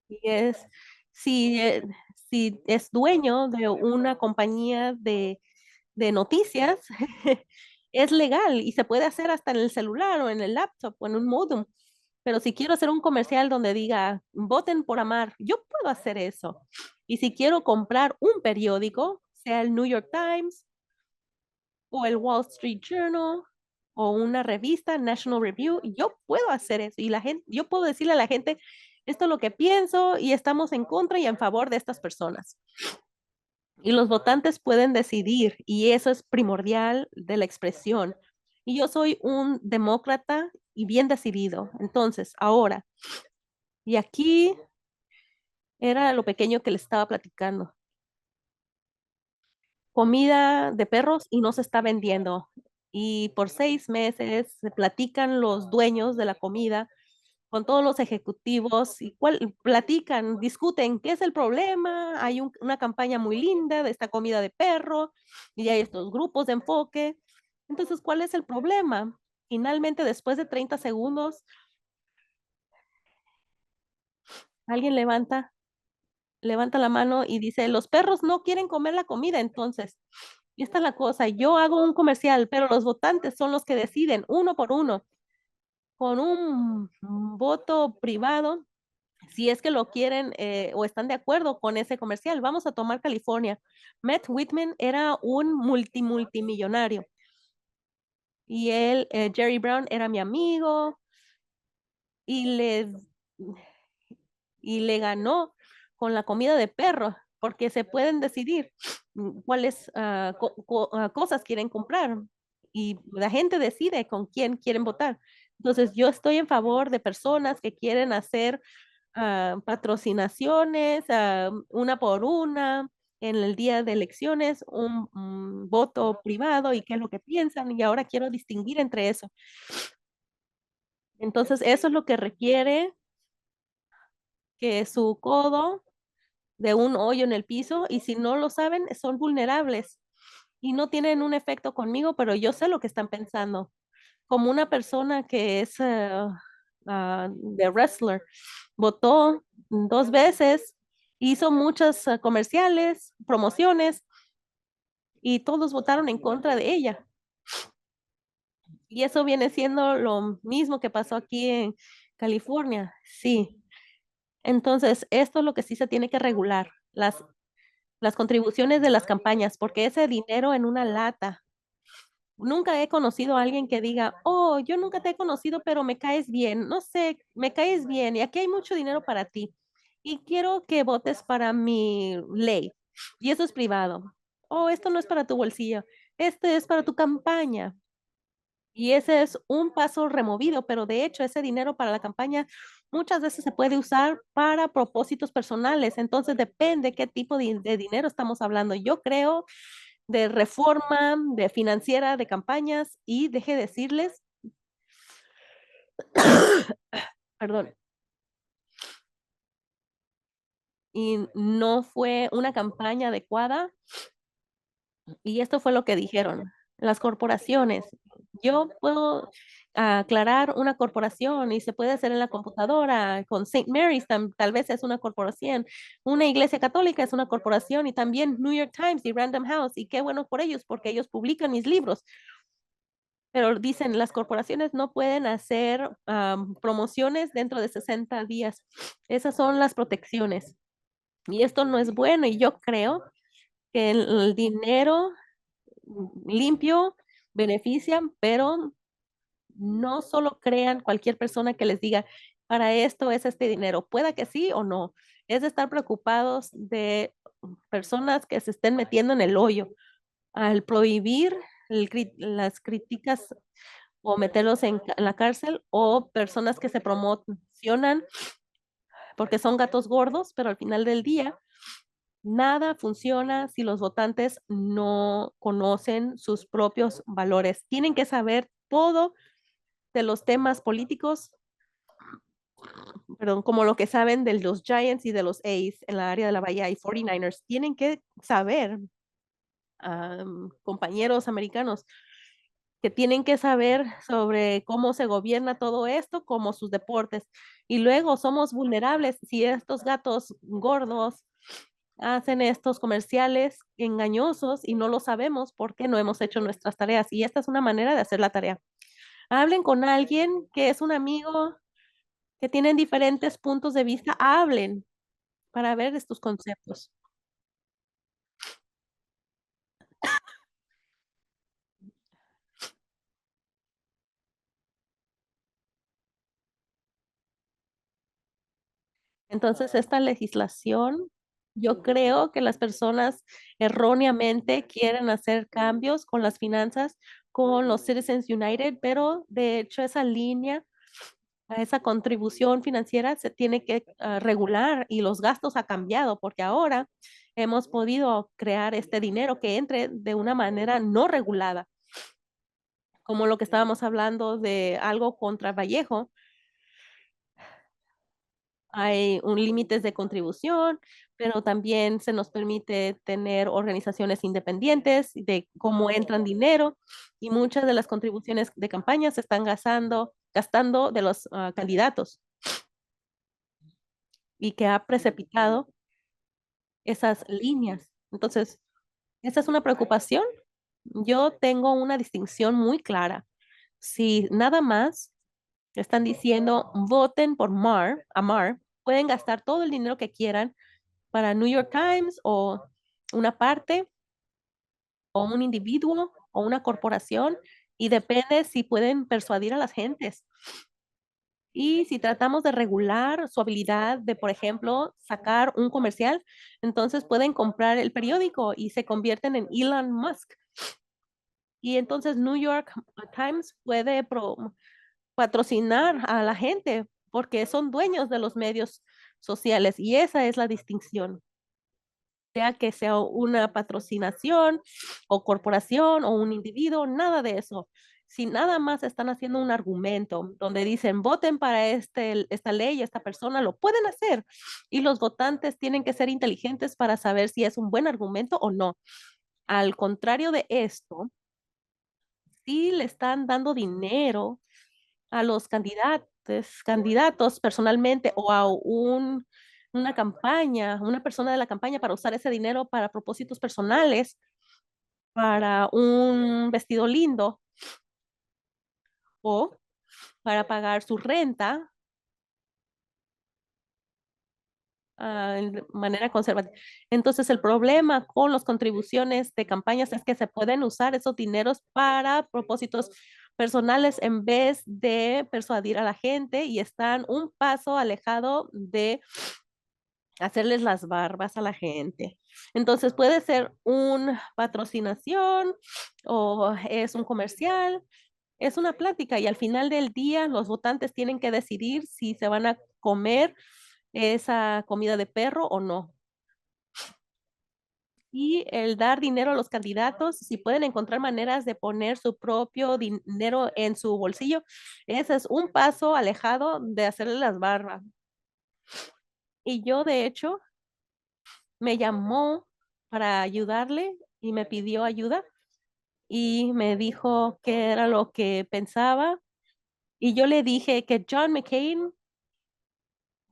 Y es, si, si es dueño de una compañía de noticias, es legal y se puede hacer hasta en el celular o en el laptop o en un modem. Pero si quiero hacer un comercial donde diga, voten por amar, yo puedo hacer eso. Y si quiero comprar un periódico, sea el New York Times o el Wall Street Journal o una revista, National Review, yo puedo hacer eso. Y la gente, yo puedo decirle a la gente, esto es lo que pienso y estamos en contra y en favor de estas personas. Y los votantes pueden decidir, y eso es primordial de la expresión. Y yo soy un demócrata y bien decidido. Entonces, ahora, y aquí era lo pequeño que les estaba platicando. Comida de perros y no se está vendiendo. Y por 6 meses se platican los dueños de la comida con todos los ejecutivos y platican, discuten qué es el problema. Hay una campaña muy linda de esta comida de perro y hay estos grupos de enfoque. Entonces, ¿cuál es el problema? Finalmente, después de 30 segundos, alguien levanta la mano y dice, los perros no quieren comer la comida, entonces, y esta es la cosa, yo hago un comercial, pero los votantes son los que deciden uno por uno, con un voto privado, si es que lo quieren o están de acuerdo con ese comercial. Vamos a tomar California. Matt Whitman era un multimillonario y él, Jerry Brown, era mi amigo y le ganó con la comida de perro, porque se pueden decidir cuáles cosas quieren comprar y la gente decide con quién quieren votar. Entonces, yo estoy en favor de personas que quieren hacer patrocinaciones, una por una, en el día de elecciones, un voto privado y qué es lo que piensan, y ahora quiero distinguir entre eso. Entonces, eso es lo que requiere que su codo de un hoyo en el piso y si no lo saben, son vulnerables y no tienen un efecto conmigo, pero yo sé lo que están pensando. Como una persona que es de wrestler, votó 2 veces, hizo muchos comerciales, promociones y todos votaron en contra de ella. Y eso viene siendo lo mismo que pasó aquí en California. Sí. Entonces, esto es lo que sí se tiene que regular. Las contribuciones de las campañas, porque ese dinero en una lata. Nunca he conocido a alguien que diga, oh, yo nunca te he conocido, pero me caes bien. No sé, me caes bien y aquí hay mucho dinero para ti. Y quiero que votes para mi ley. Y eso es privado. Oh, esto no es para tu bolsillo. Este es para tu campaña. Y ese es un paso removido, pero de hecho ese dinero para la campaña muchas veces se puede usar para propósitos personales. Entonces depende qué tipo de dinero estamos hablando. Yo creo de reforma, de financiera, de campañas y deje decirles, perdón, y no fue una campaña adecuada y esto fue lo que dijeron las corporaciones. Yo puedo aclarar una corporación y se puede hacer en la computadora con Saint Mary's, tal vez es una corporación, una iglesia católica es una corporación y también New York Times y Random House y qué bueno por ellos porque ellos publican mis libros. Pero dicen, las corporaciones no pueden hacer promociones dentro de 60 días. Esas son las protecciones. Y esto no es bueno. Y yo creo que el dinero limpio benefician, pero no solo crean cualquier persona que les diga, para esto es este dinero. Pueda que sí o no. Es de estar preocupados de personas que se estén metiendo en el hoyo. Al prohibir las críticas o meterlos en la cárcel o personas que se promocionan porque son gatos gordos, pero al final del día nada funciona si los votantes no conocen sus propios valores. Tienen que saber todo de los temas políticos, perdón, como lo que saben de los Giants y de los A's en la área de la Bahía y 49ers. Tienen que saber, compañeros americanos, que tienen que saber sobre cómo se gobierna todo esto, como sus deportes. Y luego somos vulnerables si estos gatos gordos hacen estos comerciales engañosos y no lo sabemos porque no hemos hecho nuestras tareas. Y esta es una manera de hacer la tarea. Hablen con alguien que es un amigo que tienen diferentes puntos de vista, hablen para ver estos conceptos. Entonces, esta legislación, yo creo que las personas erróneamente quieren hacer cambios con las finanzas, con los Citizens United, pero de hecho esa línea, esa contribución financiera se tiene que regular y los gastos ha cambiado porque ahora hemos podido crear este dinero que entre de una manera no regulada, como lo que estábamos hablando de algo contra Vallejo. Hay un límites de contribución, pero también se nos permite tener organizaciones independientes de cómo entran dinero y muchas de las contribuciones de campaña se están gastando de los candidatos y que ha precipitado esas líneas. Entonces, esa es una preocupación. Yo tengo una distinción muy clara. Si nada más están diciendo voten por Amar, pueden gastar todo el dinero que quieran para New York Times o una parte o un individuo o una corporación y depende si pueden persuadir a las gentes. Y si tratamos de regular su habilidad de, por ejemplo, sacar un comercial, entonces pueden comprar el periódico y se convierten en Elon Musk. Y entonces New York Times puede patrocinar a la gente porque son dueños de los medios sociales y esa es la distinción. Sea que sea una patrocinación o corporación o un individuo, nada de eso. Si nada más están haciendo un argumento donde dicen voten para esta ley, esta persona, lo pueden hacer. Y los votantes tienen que ser inteligentes para saber si es un buen argumento o no. Al contrario de esto, si le están dando dinero a los candidatos personalmente o a una campaña, una persona de la campaña para usar ese dinero para propósitos personales, para un vestido lindo o para pagar su renta de manera conservadora. Entonces, el problema con las contribuciones de campañas es que se pueden usar esos dineros para propósitos personales en vez de persuadir a la gente y están un paso alejado de hacerles las barbas a la gente. Entonces puede ser una patrocinación o es un comercial, es una plática y al final del día los votantes tienen que decidir si se van a comer esa comida de perro o no. Y el dar dinero a los candidatos, si pueden encontrar maneras de poner su propio dinero en su bolsillo, ese es un paso alejado de hacerle las barbas. Y yo, de hecho, me llamó para ayudarle y me pidió ayuda y me dijo qué era lo que pensaba. Y yo le dije que John McCain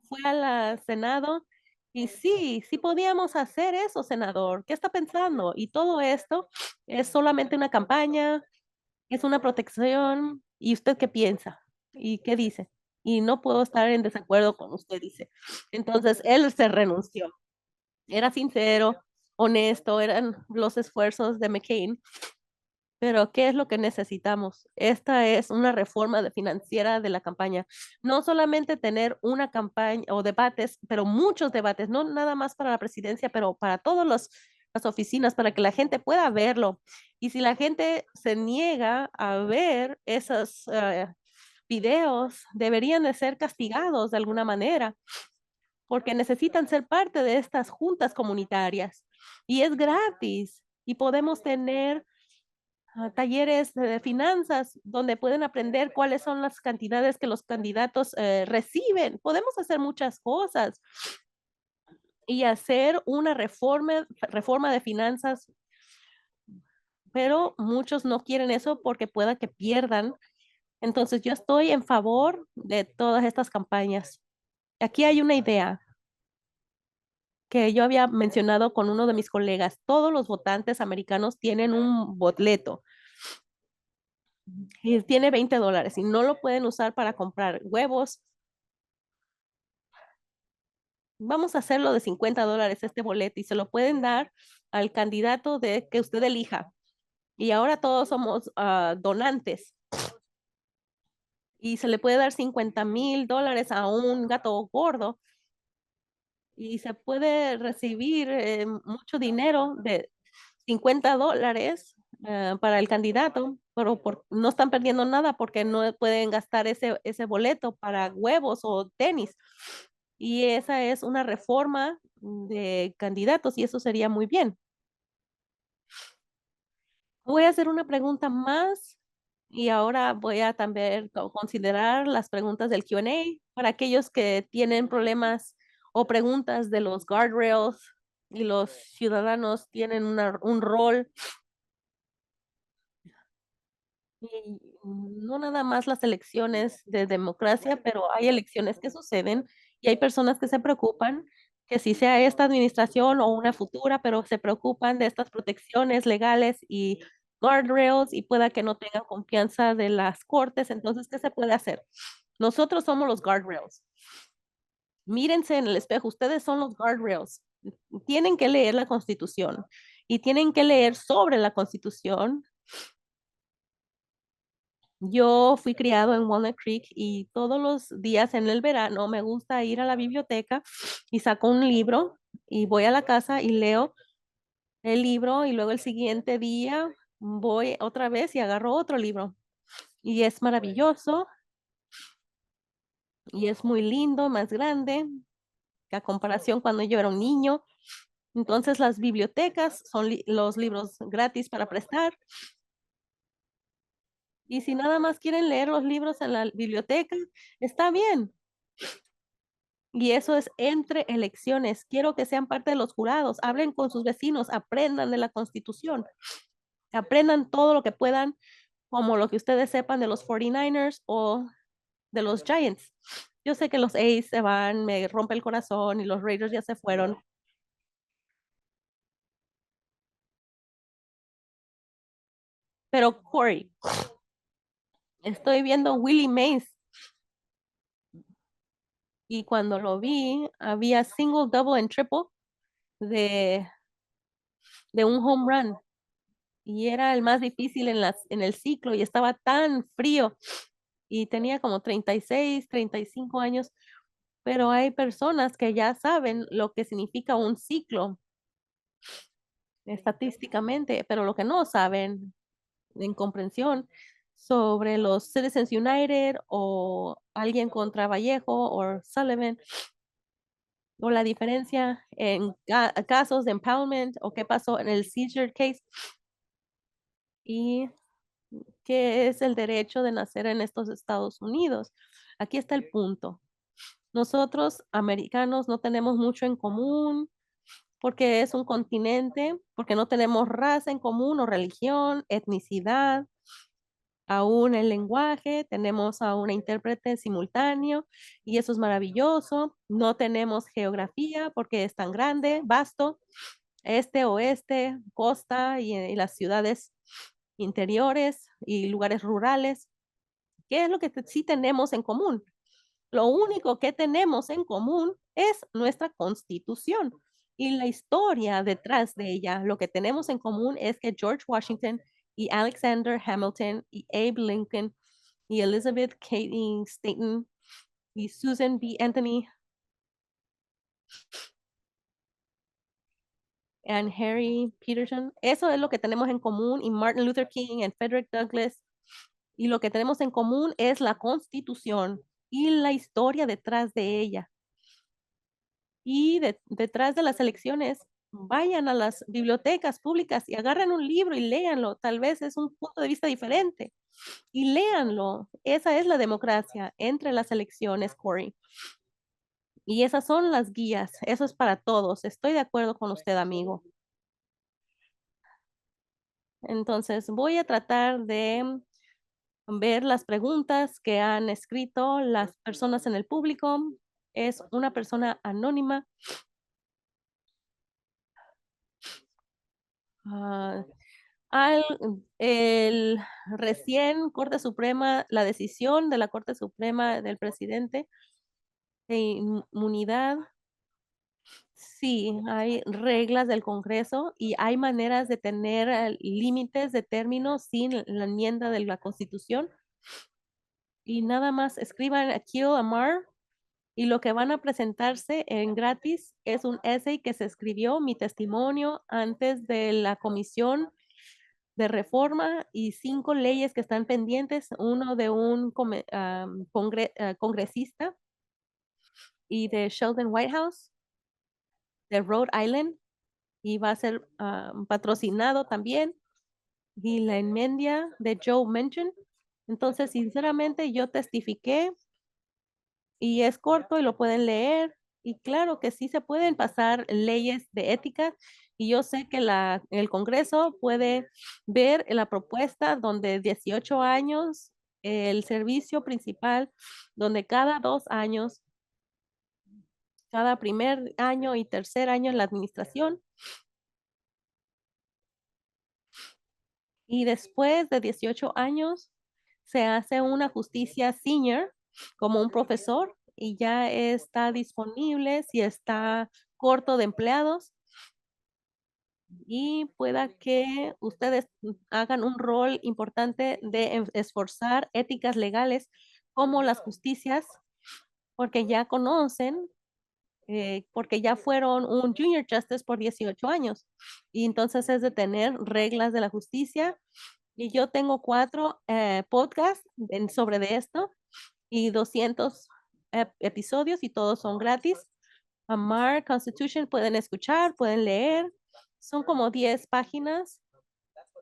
fue al Senado y sí, sí podíamos hacer eso, senador. ¿Qué está pensando? Y todo esto es solamente una campaña, es una protección. ¿Y usted qué piensa? ¿Y qué dice? Y no puedo estar en desacuerdo con usted, dice. Entonces él se renunció. Era sincero, honesto, eran los esfuerzos de McCain, pero ¿qué es lo que necesitamos? Esta es una reforma financiera de la campaña. No solamente tener una campaña o debates, pero muchos debates, no nada más para la presidencia, pero para todas las oficinas, para que la gente pueda verlo. Y si la gente se niega a ver esos videos, deberían de ser castigados de alguna manera porque necesitan ser parte de estas juntas comunitarias y es gratis y podemos tener talleres de finanzas donde pueden aprender cuáles son las cantidades que los candidatos reciben. Podemos hacer muchas cosas y hacer una reforma de finanzas, pero muchos no quieren eso porque pueda que pierdan. Entonces yo estoy en favor de todas estas campañas. Aquí hay una idea que yo había mencionado con uno de mis colegas, todos los votantes americanos tienen un boleto y tiene $20 y no lo pueden usar para comprar huevos Vamos a hacerlo de $50 este boleto y se lo pueden dar al candidato de que usted elija. Y ahora todos somos donantes y se le puede dar $50,000 a un gato gordo y se puede recibir mucho dinero de $50 para el candidato, pero no están perdiendo nada porque no pueden gastar ese boleto para huevos o tenis. Y esa es una reforma de candidatos y eso sería muy bien. Voy a hacer una pregunta más y ahora voy a también considerar las preguntas del Q&A para aquellos que tienen problemas o preguntas de los guardrails y los ciudadanos tienen un rol y no nada más las elecciones de democracia, pero hay elecciones que suceden y hay personas que se preocupan que si sea esta administración o una futura, pero se preocupan de estas protecciones legales y guardrails y pueda que no tengan confianza de las cortes. Entonces, ¿qué se puede hacer? Nosotros somos los guardrails. Mírense en el espejo, ustedes son los guardrails. Tienen que leer la Constitución y tienen que leer sobre la Constitución. Yo fui criado en Walnut Creek y todos los días en el verano me gusta ir a la biblioteca y saco un libro y voy a la casa y leo el libro y luego el siguiente día voy otra vez y agarro otro libro. Y es maravilloso y es muy lindo, más grande que a comparación cuando yo era un niño. Entonces las bibliotecas son los libros gratis para prestar. Y si nada más quieren leer los libros en la biblioteca, está bien. Y eso es entre elecciones. Quiero que sean parte de los jurados, hablen con sus vecinos, aprendan de la Constitución, aprendan todo lo que puedan, como lo que ustedes sepan de los 49ers o de los Giants. Yo sé que los A's se van, me rompe el corazón y los Raiders ya se fueron, pero Corey, estoy viendo Willie Mays y cuando lo vi, había single, double and triple de, de un home run y era el más difícil en el ciclo y estaba tan frío y tenía como 36, 35 años, pero hay personas que ya saben lo que significa un ciclo estadísticamente, pero lo que no saben en comprensión sobre los Citizens United o alguien contra Vallejo o Sullivan o la diferencia en casos de empowerment o qué pasó en el seizure case y qué es el derecho de nacer en estos Estados Unidos. Aquí está el punto. Nosotros, americanos, no tenemos mucho en común porque es un continente, porque no tenemos raza en común o religión, etnicidad, aún el lenguaje, tenemos a una intérprete simultáneo y eso es maravilloso. No tenemos geografía porque es tan grande, vasto, este, oeste, costa y las ciudades interiores y lugares rurales. ¿Qué es lo que sí tenemos en común? Lo único que tenemos en común es nuestra Constitución y la historia detrás de ella. Lo que tenemos en común es que George Washington y Alexander Hamilton y Abe Lincoln y Elizabeth Cady Stanton y Susan B. Anthony and Harry Peterson, eso es lo que tenemos en común y Martin Luther King y Frederick Douglass. Y lo que tenemos en común es la Constitución y la historia detrás de ella. Y detrás de las elecciones, vayan a las bibliotecas públicas y agarren un libro y léanlo. Tal vez es un punto de vista diferente y léanlo. Esa es la democracia entre las elecciones, Corey. Y esas son las guías. Eso es para todos. Estoy de acuerdo con usted, amigo. Entonces, voy a tratar de ver las preguntas que han escrito las personas en el público. Es una persona anónima. Ah, al el recién Corte Suprema, la decisión de la Corte Suprema del presidente de inmunidad Sí, hay reglas del Congreso y hay maneras de tener, límites de términos sin la enmienda de la Constitución, y nada más escriban Akil Amar, y lo que van a presentarse en gratis es un essay que se escribió, mi testimonio antes de la comisión de reforma y 5 leyes que están pendientes, uno de un congresista y de Sheldon Whitehouse, de Rhode Island, y va a ser, patrocinado también, y la enmienda de Joe Manchin. Entonces, sinceramente, yo testifiqué y es corto y lo pueden leer. Y claro que sí se pueden pasar leyes de ética, y yo sé que el Congreso puede ver la propuesta donde 18 años, el servicio principal, donde cada 2 años, cada primer año y tercer año en la administración, y después de 18 años se hace una justicia senior como un profesor y ya está disponible si está corto de empleados, y pueda que ustedes hagan un rol importante de esforzar éticas legales como las justicias, porque ya conocen, porque ya fueron un junior justice por 18 años. Y entonces es de tener reglas de la justicia. Y yo tengo 4 podcasts sobre de esto y 200 episodios y todos son gratis. Amar Constitution, pueden escuchar, pueden leer. Son como 10 páginas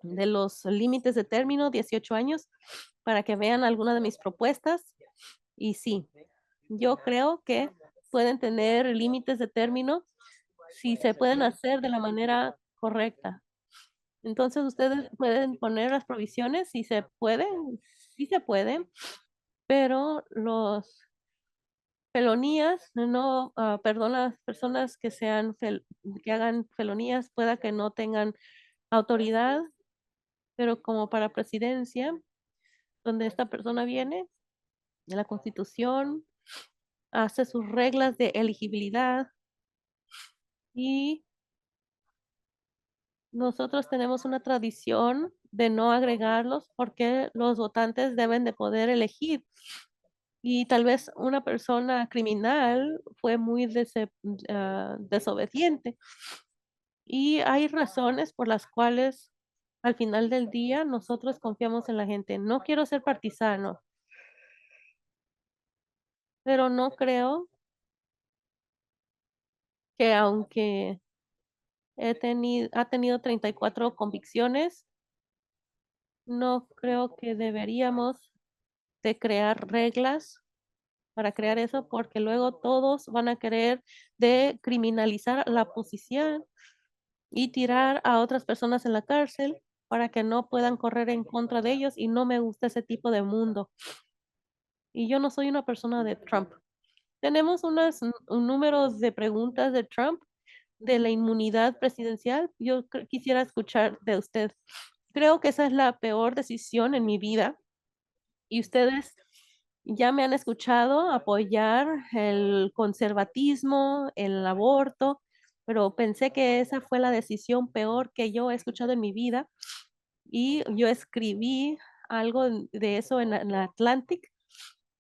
de los límites de término, 18 años, para que vean alguna de mis propuestas. Y sí, yo creo que pueden tener límites de término si se pueden hacer de la manera correcta. Entonces, ustedes pueden poner las provisiones, si se puede, sí se puede, pero los felonías, no, perdón, las personas que sean que hagan felonías, pueda que no tengan autoridad, pero como para presidencia, donde esta persona viene de la Constitución, hace sus reglas de elegibilidad, y nosotros tenemos una tradición de no agregarlos porque los votantes deben de poder elegir. Y tal vez una persona criminal fue muy desobediente. Y hay razones por las cuales al final del día nosotros confiamos en la gente. No quiero ser partisano, pero no creo que aunque ha tenido 34 convicciones, no creo que deberíamos de crear reglas para crear eso, porque luego todos van a querer de criminalizar la oposición y tirar a otras personas en la cárcel para que no puedan correr en contra de ellos, y no me gusta ese tipo de mundo. Y yo no soy una persona de Trump. Tenemos un número de preguntas de Trump de la inmunidad presidencial. Yo quisiera escuchar de usted. Creo que esa es la peor decisión en mi vida, y ustedes ya me han escuchado apoyar el conservatismo, el aborto, pero pensé que esa fue la decisión peor que yo he escuchado en mi vida, y yo escribí algo de eso en la Atlantic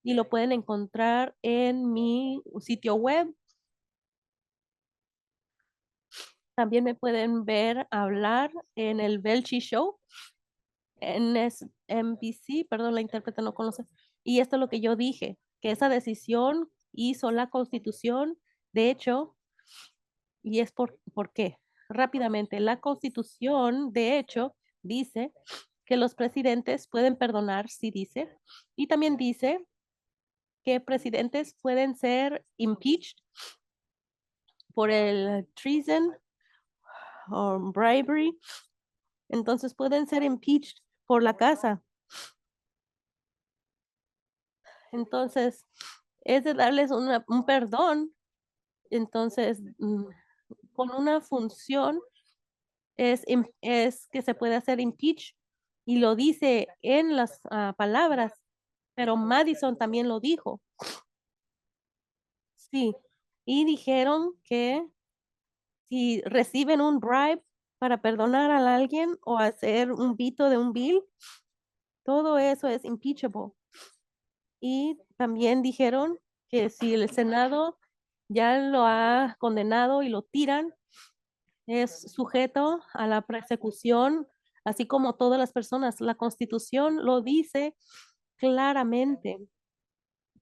y lo pueden encontrar en mi sitio web. También me pueden ver hablar en el Belchi Show en NBC, perdón, la intérprete no conoce. Y esto es lo que yo dije, que esa decisión hizo la Constitución. De hecho, y es por qué. Rápidamente, la Constitución, de hecho, dice que los presidentes pueden perdonar, sí dice, y también dice que presidentes pueden ser impeached por el treason o bribery, entonces pueden ser impeached por la casa. Entonces, es de darles un perdón. Entonces, con una función es que se puede hacer impeach, y lo dice en las palabras, pero Madison también lo dijo. Sí, y dijeron que si reciben un bribe para perdonar a alguien o hacer un veto de un bill, todo eso es impeachable. Y también dijeron que si el Senado ya lo ha condenado y lo tiran, es sujeto a la persecución, así como todas las personas. La Constitución lo dice claramente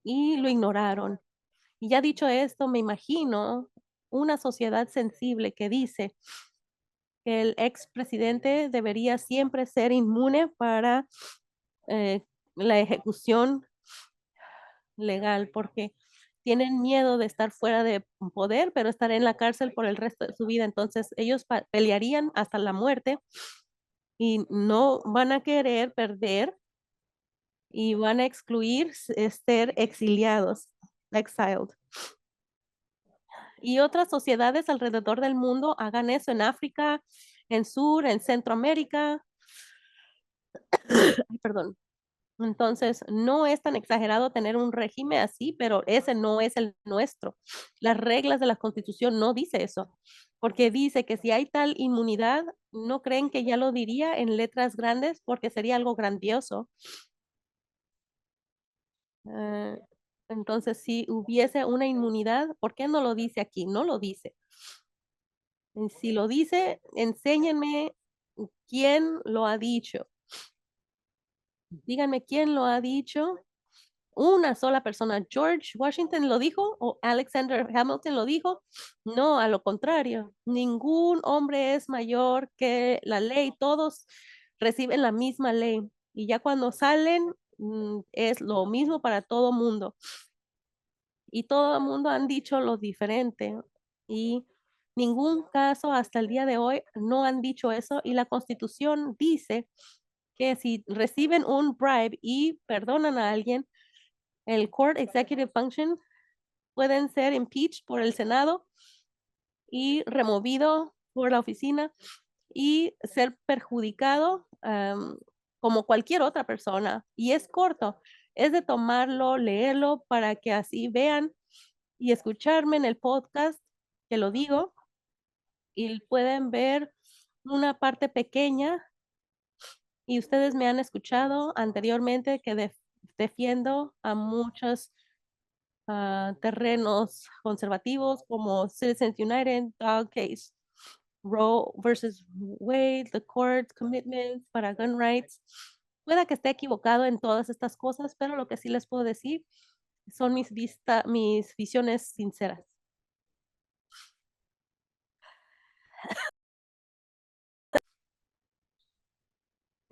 y lo ignoraron. Y ya dicho esto, me imagino una sociedad sensible que dice que el expresidente debería siempre ser inmune para la ejecución legal, porque tienen miedo de estar fuera de poder, pero estar en la cárcel por el resto de su vida. Entonces, ellos pelearían hasta la muerte y no van a querer perder y van a excluir ser exiliados, exiled. Y otras sociedades alrededor del mundo hagan eso en África, en Sur, en Centroamérica. Ay, perdón. Entonces, no es tan exagerado tener un régimen así, pero ese no es el nuestro. Las reglas de la Constitución no dice eso, porque dice que si hay tal inmunidad, no creen que ya lo diría en letras grandes porque sería algo grandioso. Eh, entonces, si hubiese una inmunidad, ¿por qué no lo dice aquí? No lo dice. Y si lo dice, enséñenme quién lo ha dicho. Díganme quién lo ha dicho. Una sola persona. George Washington lo dijo o Alexander Hamilton lo dijo. No, a lo contrario. Ningún hombre es mayor que la ley. Todos reciben la misma ley. Y ya cuando salen, es lo mismo para todo mundo. Y todo el mundo han dicho lo diferente. Y ningún caso hasta el día de hoy no han dicho eso. Y la Constitución dice que si reciben un bribe y perdonan a alguien, el Court Executive Function pueden ser impeached por el Senado y removido por la oficina y ser perjudicado como cualquier otra persona. Y es corto, es de tomarlo, leerlo para que así vean y escucharme en el podcast que lo digo y pueden ver una parte pequeña y ustedes me han escuchado anteriormente que defiendo a muchos terrenos conservativos como Citizens United, Dog Case, Roe versus Wade, the court commitments para gun rights. Pueda que esté equivocado en todas estas cosas, pero lo que sí les puedo decir son mis visiones sinceras.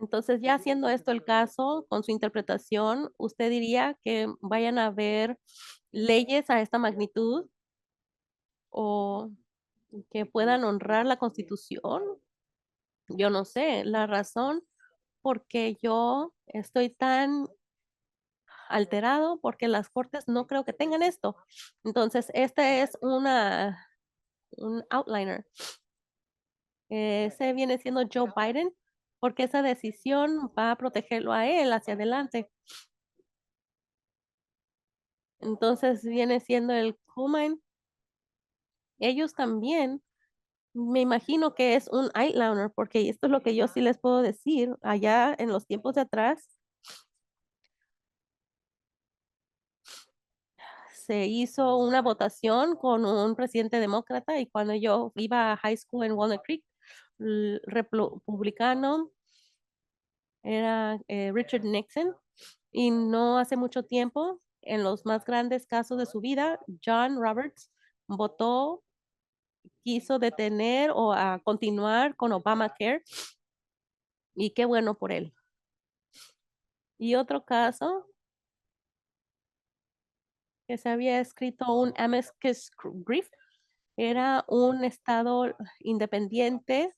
Entonces, ya siendo esto el caso, con su interpretación, ¿usted diría que vayan a haber leyes a esta magnitud o que puedan honrar la Constitución? Yo no sé, la razón porque yo estoy tan alterado porque las cortes no creo que tengan esto. Entonces, este es un outliner. Ese viene siendo Joe Biden porque esa decisión va a protegerlo a él hacia adelante. Entonces, viene siendo el Cumin. Ellos también, me imagino que es un outliner porque esto es lo que yo sí les puedo decir allá en los tiempos de atrás. Se hizo una votación con un presidente demócrata y cuando yo iba a high school en Walnut Creek, el republicano era Richard Nixon y no hace mucho tiempo, en los más grandes casos de su vida, John Roberts votó, quiso detener o a continuar con Obamacare y qué bueno por él. Y otro caso que se había escrito un amicus brief era un estado independiente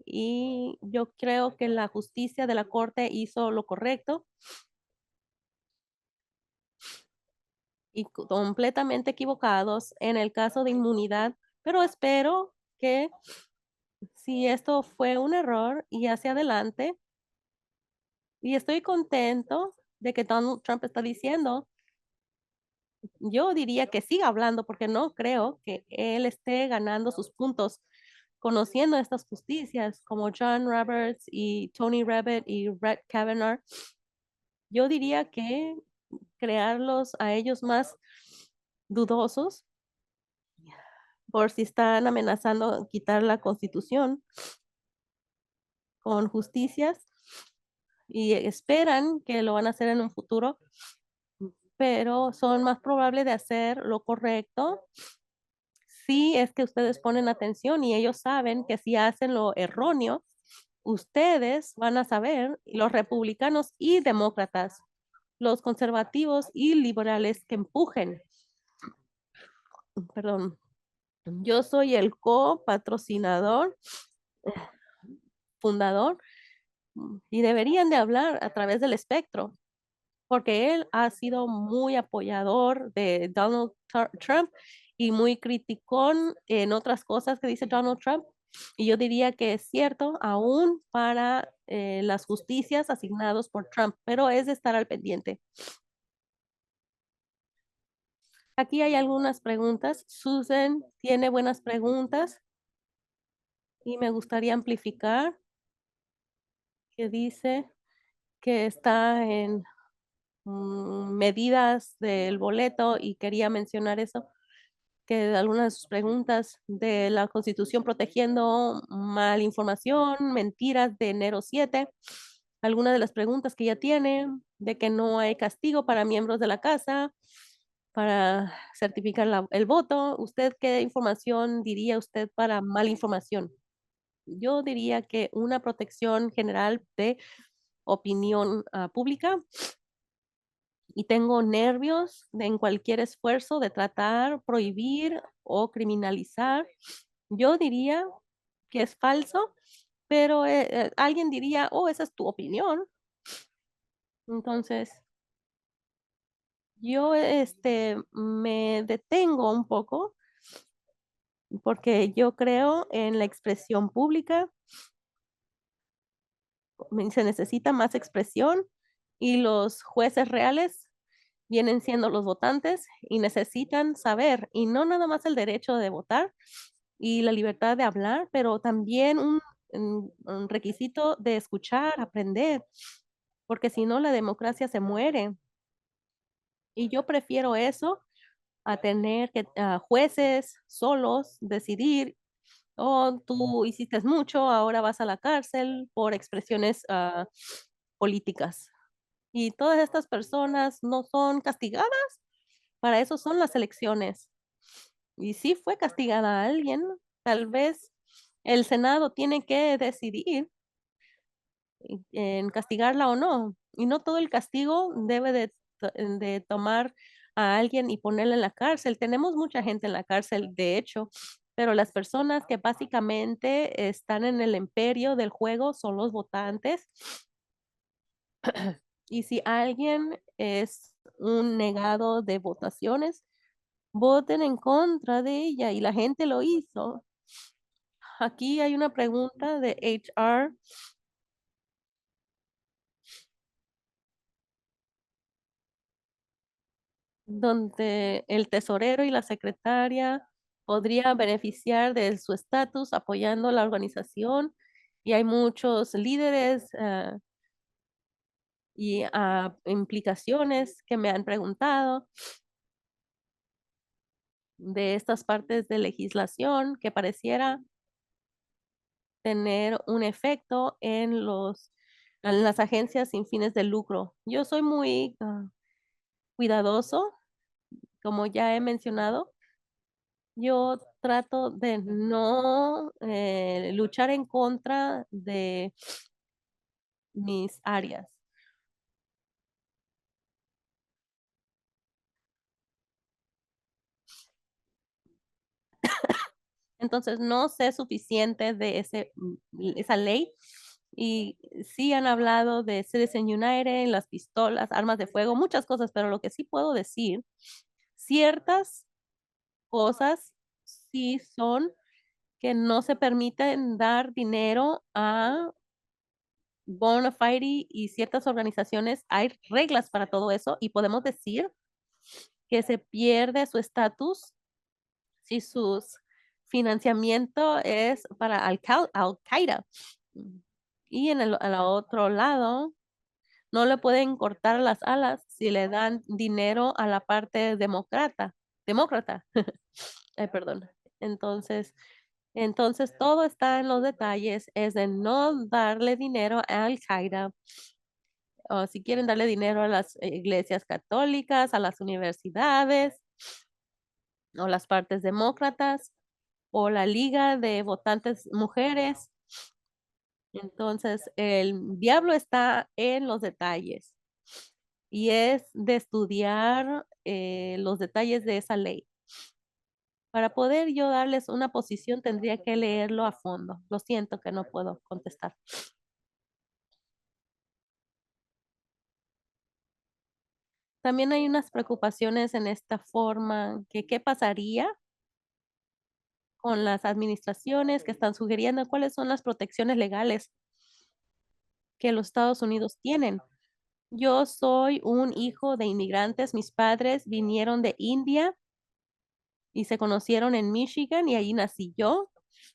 y yo creo que la justicia de la corte hizo lo correcto y completamente equivocados en el caso de inmunidad, pero espero que si esto fue un error y hacia adelante, y estoy contento de que Donald Trump está diciendo yo diría que siga hablando porque no creo que él esté ganando sus puntos conociendo estas justicias como John Roberts y Tony Rabbit y Brett Kavanaugh. Yo diría que crearlos a ellos más dudosos por si están amenazando quitar la Constitución con justicias y esperan que lo van a hacer en un futuro, pero son más probables de hacer lo correcto si es que ustedes ponen atención y ellos saben que si hacen lo erróneo, ustedes van a saber, los republicanos y demócratas, los conservativos y liberales que empujen. Perdón, yo soy el copatrocinador, fundador, y deberían de hablar a través del espectro, porque él ha sido muy apoyador de Donald Trump y muy criticón en otras cosas que dice Donald Trump. Y yo diría que es cierto aún para las justicias asignados por Trump, pero es de estar al pendiente. Aquí hay algunas preguntas. Susan tiene buenas preguntas y me gustaría amplificar que dice que está en medidas del boleto y quería mencionar eso, que algunas de sus preguntas de la Constitución protegiendo malinformación, mentiras de enero 7, algunas de las preguntas que ya tiene, de que no hay castigo para miembros de la casa, para certificar el voto. ¿Usted qué información diría usted para malinformación? Yo diría que una protección general de opinión pública y tengo nervios en cualquier esfuerzo de tratar, prohibir o criminalizar. Yo diría que es falso, pero alguien diría, oh, esa es tu opinión. Entonces, yo me detengo un poco porque yo creo en la expresión pública, se necesita más expresión y los jueces reales vienen siendo los votantes y necesitan saber, y no nada más el derecho de votar y la libertad de hablar, pero también un requisito de escuchar, aprender, porque si no la democracia se muere. Y yo prefiero eso a tener que jueces solos decidir, oh, tú hiciste mucho, ahora vas a la cárcel por expresiones políticas. Y todas estas personas no son castigadas, para eso son las elecciones. Y si fue castigada a alguien, tal vez el Senado tiene que decidir en castigarla o no. Y no todo el castigo debe de tomar a alguien y ponerla en la cárcel. Tenemos mucha gente en la cárcel, de hecho, pero las personas que básicamente están en el imperio del juego son los votantes. Y si alguien es un negado de votaciones, voten en contra de ella y la gente lo hizo. Aquí hay una pregunta de HR donde el tesorero y la secretaria podría beneficiar de su estatus apoyando la organización y hay muchos líderes y implicaciones que me han preguntado de estas partes de legislación que pareciera tener un efecto en las agencias sin fines de lucro. Yo soy muy cuidadoso, como ya he mencionado. Yo trato de no luchar en contra de mis áreas. Entonces, no sé suficiente de esa ley y sí han hablado de Citizen United, las pistolas, armas de fuego, muchas cosas, pero lo que sí puedo decir, ciertas cosas sí son que no se permiten dar dinero a bona fide y ciertas organizaciones. Hay reglas para todo eso y podemos decir que se pierde su estatus si sus financiamiento es para Al-Qaeda. Y en el al otro lado, no le pueden cortar las alas si le dan dinero a la parte demócrata. Ay, perdón. Entonces todo está en los detalles, es de no darle dinero a Al-Qaeda, o si quieren darle dinero a las iglesias católicas, a las universidades, o las partes demócratas, o la liga de votantes mujeres. Entonces, el diablo está en los detalles y es de estudiar los detalles de esa ley. Para poder yo darles una posición, tendría que leerlo a fondo. Lo siento que no puedo contestar. También hay unas preocupaciones en esta forma, que qué pasaría con las administraciones que están sugiriendo cuáles son las protecciones legales que los Estados Unidos tienen. Yo soy un hijo de inmigrantes, mis padres vinieron de India y se conocieron en Michigan y ahí nací yo.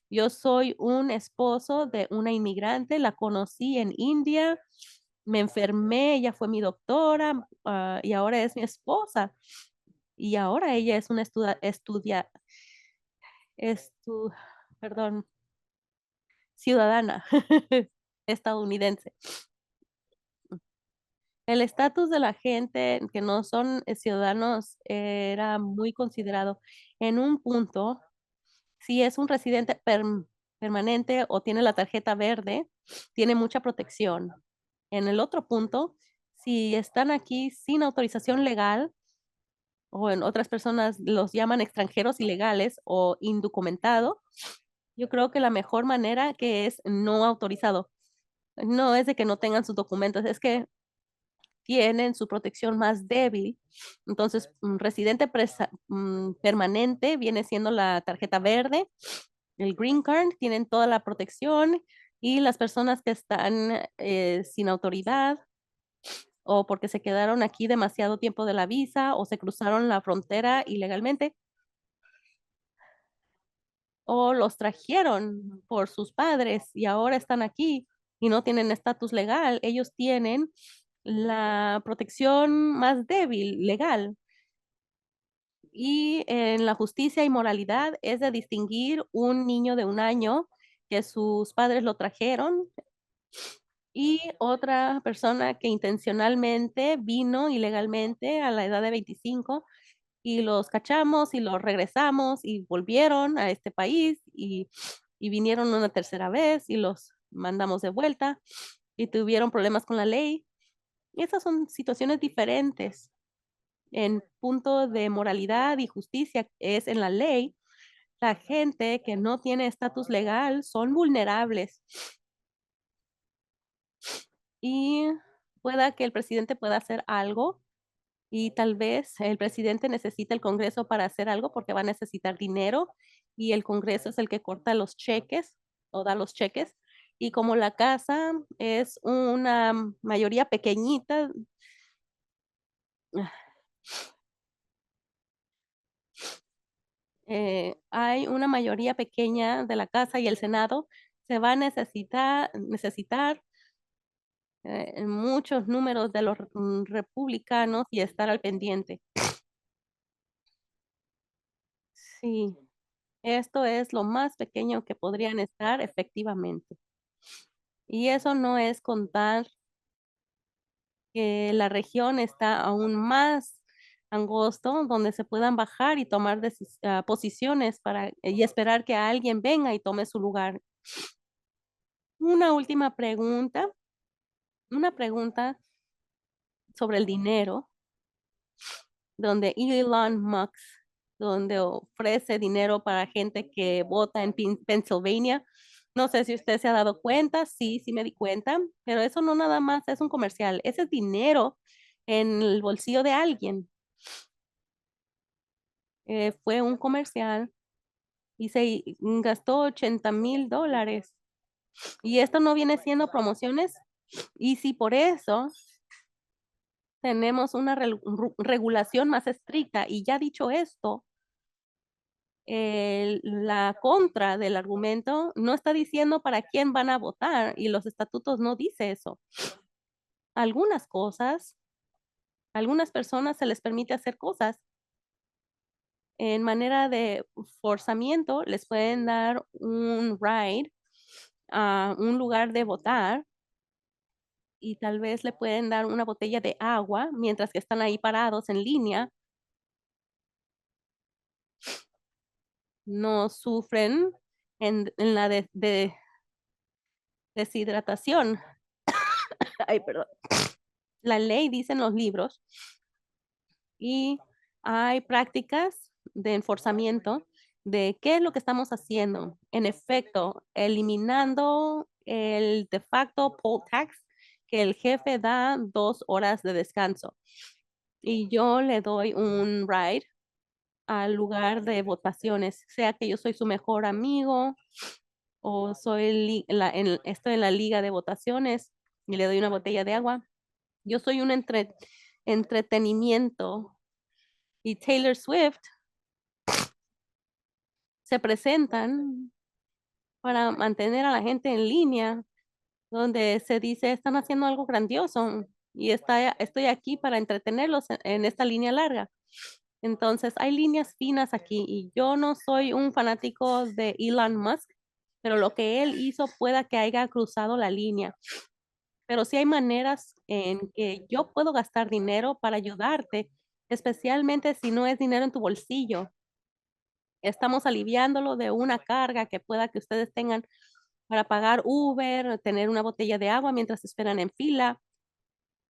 Yo soy un esposo de una inmigrante, la conocí en India, me enfermé, ella fue mi doctora, y ahora es mi esposa. Y ahora ella es una estu perdón, ciudadana estadounidense. El estatus de la gente que no son ciudadanos era muy considerado. En un punto, si es un residente permanente o tiene la tarjeta verde, tiene mucha protección. En el otro punto, si están aquí sin autorización legal, o en otras personas los llaman extranjeros ilegales o indocumentado, yo creo que la mejor manera que es no autorizado. No es de que no tengan sus documentos, es que tienen su protección más débil. Entonces, residente permanente viene siendo la tarjeta verde, el green card, tienen toda la protección y las personas que están sin autoridad o porque se quedaron aquí demasiado tiempo de la visa o se cruzaron la frontera ilegalmente o los trajeron por sus padres y ahora están aquí y no tienen estatus legal, ellos tienen la protección más débil legal. Y en la justicia y moralidad es de distinguir un niño de 1 año que sus padres lo trajeron y otra persona que intencionalmente vino ilegalmente a la edad de 25 y los cachamos y los regresamos y volvieron a este país y vinieron una tercera vez y los mandamos de vuelta y tuvieron problemas con la ley. Y esas son situaciones diferentes. En punto de moralidad y justicia es en la ley, la gente que no tiene estatus legal son vulnerables y pueda que el presidente pueda hacer algo y tal vez el presidente necesita el Congreso para hacer algo porque va a necesitar dinero y el Congreso es el que corta los cheques o da los cheques. Y como la casa es una mayoría pequeñita, hay una mayoría pequeña de la casa y el Senado, se va a necesitar muchos números de los republicanos y estar al pendiente. Sí, esto es lo más pequeño que podrían estar efectivamente. Y eso no es contar que la región está aún más angosto, donde se puedan bajar y tomar posiciones para y esperar que alguien venga y tome su lugar. Una última pregunta, una pregunta sobre el dinero, donde Elon Musk, donde ofrece dinero para gente que vota en Pennsylvania. No sé si usted se ha dado cuenta, sí, sí me di cuenta, pero eso no nada más es un comercial, ese es dinero en el bolsillo de alguien. Fue un comercial y se gastó $80,000. Y esto no viene siendo promociones. Y si por eso tenemos una regulación más estricta. Y ya dicho esto, la contra del argumento no está diciendo para quién van a votar y los estatutos no dice eso. Algunas cosas, algunas personas se les permite hacer cosas en manera de forzamiento, les pueden dar un ride a un lugar de votar y tal vez le pueden dar una botella de agua mientras que están ahí parados en línea. No sufren en la deshidratación. Ay, perdón. La ley dice en los libros y hay prácticas de enforzamiento de qué es lo que estamos haciendo. En efecto, eliminando el de facto poll tax, que el jefe da 2 horas de descanso. Y yo le doy un ride al lugar de votaciones, sea que yo soy su mejor amigo o soy estoy en la liga de votaciones y le doy una botella de agua. Yo soy un entretenimiento y Taylor Swift se presentan para mantener a la gente en línea, donde se dice están haciendo algo grandioso y estoy aquí para entretenerlos en esta línea larga. Entonces, hay líneas finas aquí y yo no soy un fanático de Elon Musk, pero lo que él hizo pueda que haya cruzado la línea. Pero sí hay maneras en que yo puedo gastar dinero para ayudarte, especialmente si no es dinero en tu bolsillo. Estamos aliviándolo de una carga que pueda que ustedes tengan para pagar Uber, tener una botella de agua mientras esperan en fila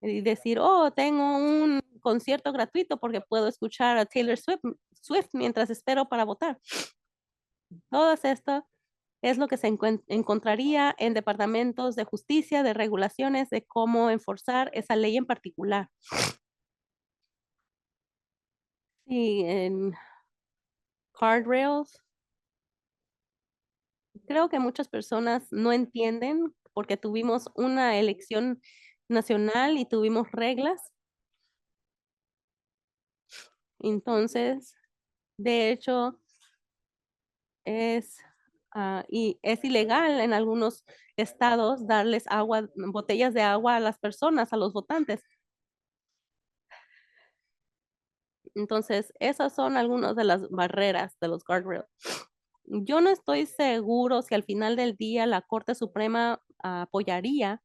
y decir, oh, tengo un concierto gratuito porque puedo escuchar a Taylor Swift mientras espero para votar. Todo esto es lo que se encontraría en departamentos de justicia, de regulaciones, de cómo enforzar esa ley en particular. Y en card rails, creo que muchas personas no entienden porque tuvimos una elección nacional y tuvimos reglas. Entonces, de hecho, es, y es ilegal en algunos estados darles agua, botellas de agua a las personas, a los votantes. Entonces, esas son algunas de las barreras de los guardrails. Yo no estoy seguro si al final del día la Corte Suprema apoyaría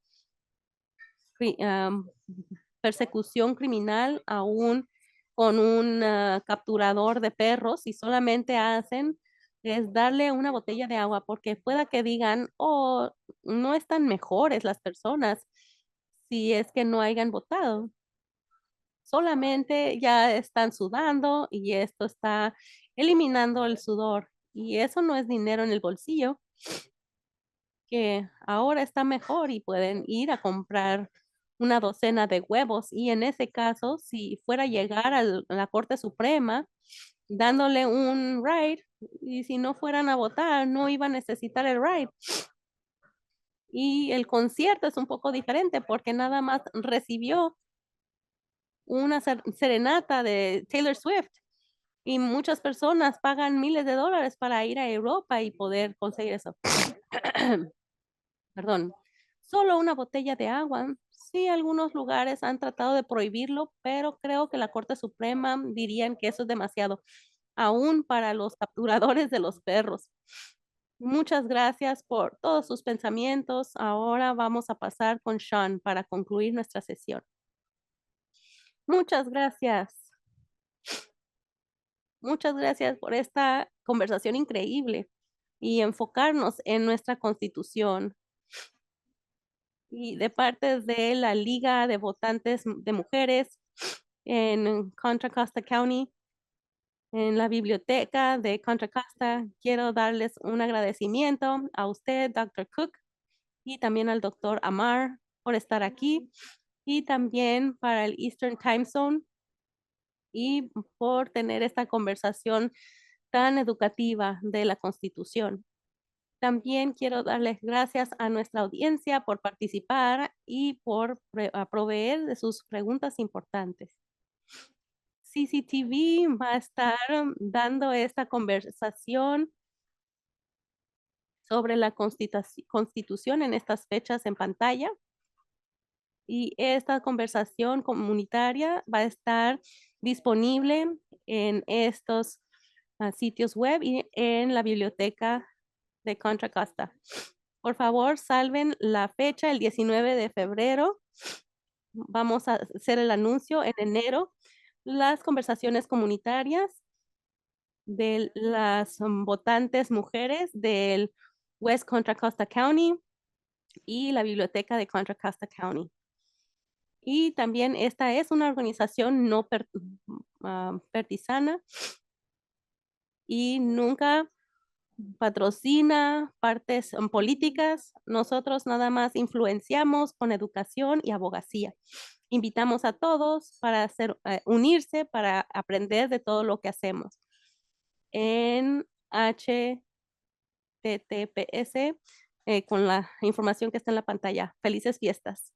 persecución criminal aún con un capturador de perros y solamente hacen es darle una botella de agua porque pueda que digan, oh, no están mejores las personas si es que no hayan votado. Solamente ya están sudando y esto está eliminando el sudor. Y eso no es dinero en el bolsillo, que ahora está mejor y pueden ir a comprar una docena de huevos. Y en ese caso, si fuera a llegar a la Corte Suprema dándole un ride, y si no fueran a votar, no iba a necesitar el ride. Y el concierto es un poco diferente porque nada más recibió una serenata de Taylor Swift y muchas personas pagan miles de dólares para ir a Europa y poder conseguir eso. Perdón. Solo una botella de agua. Sí, algunos lugares han tratado de prohibirlo, pero creo que la Corte Suprema dirían que eso es demasiado, aún para los capturadores de los perros. Muchas gracias por todos sus pensamientos. Ahora vamos a pasar con Sean para concluir nuestra sesión. Muchas gracias. Muchas gracias por esta conversación increíble y enfocarnos en nuestra Constitución. Y de parte de la Liga de Votantes de Mujeres en Contra Costa County, en la biblioteca de Contra Costa, quiero darles un agradecimiento a usted, Dr. Cook, y también al Dr. Amar por estar aquí, y también para el Eastern Time Zone y por tener esta conversación tan educativa de la Constitución. También quiero darles gracias a nuestra audiencia por participar y por proveer de sus preguntas importantes. CCTV va a estar dando esta conversación sobre la constitución en estas fechas en pantalla, y esta conversación comunitaria va a estar disponible en estos sitios web y en la biblioteca de Contra Costa. Por favor, salven la fecha, el 19 de febrero. Vamos a hacer el anuncio en enero. Las conversaciones comunitarias de las votantes mujeres del West Contra Costa County y la biblioteca de Contra Costa County. Y también esta es una organización no partisana y nunca patrocina partes políticas. Nosotros nada más influenciamos con educación y abogacía. Invitamos a todos para unirse, para aprender de todo lo que hacemos. En HTTPS, con la información que está en la pantalla. Felices fiestas.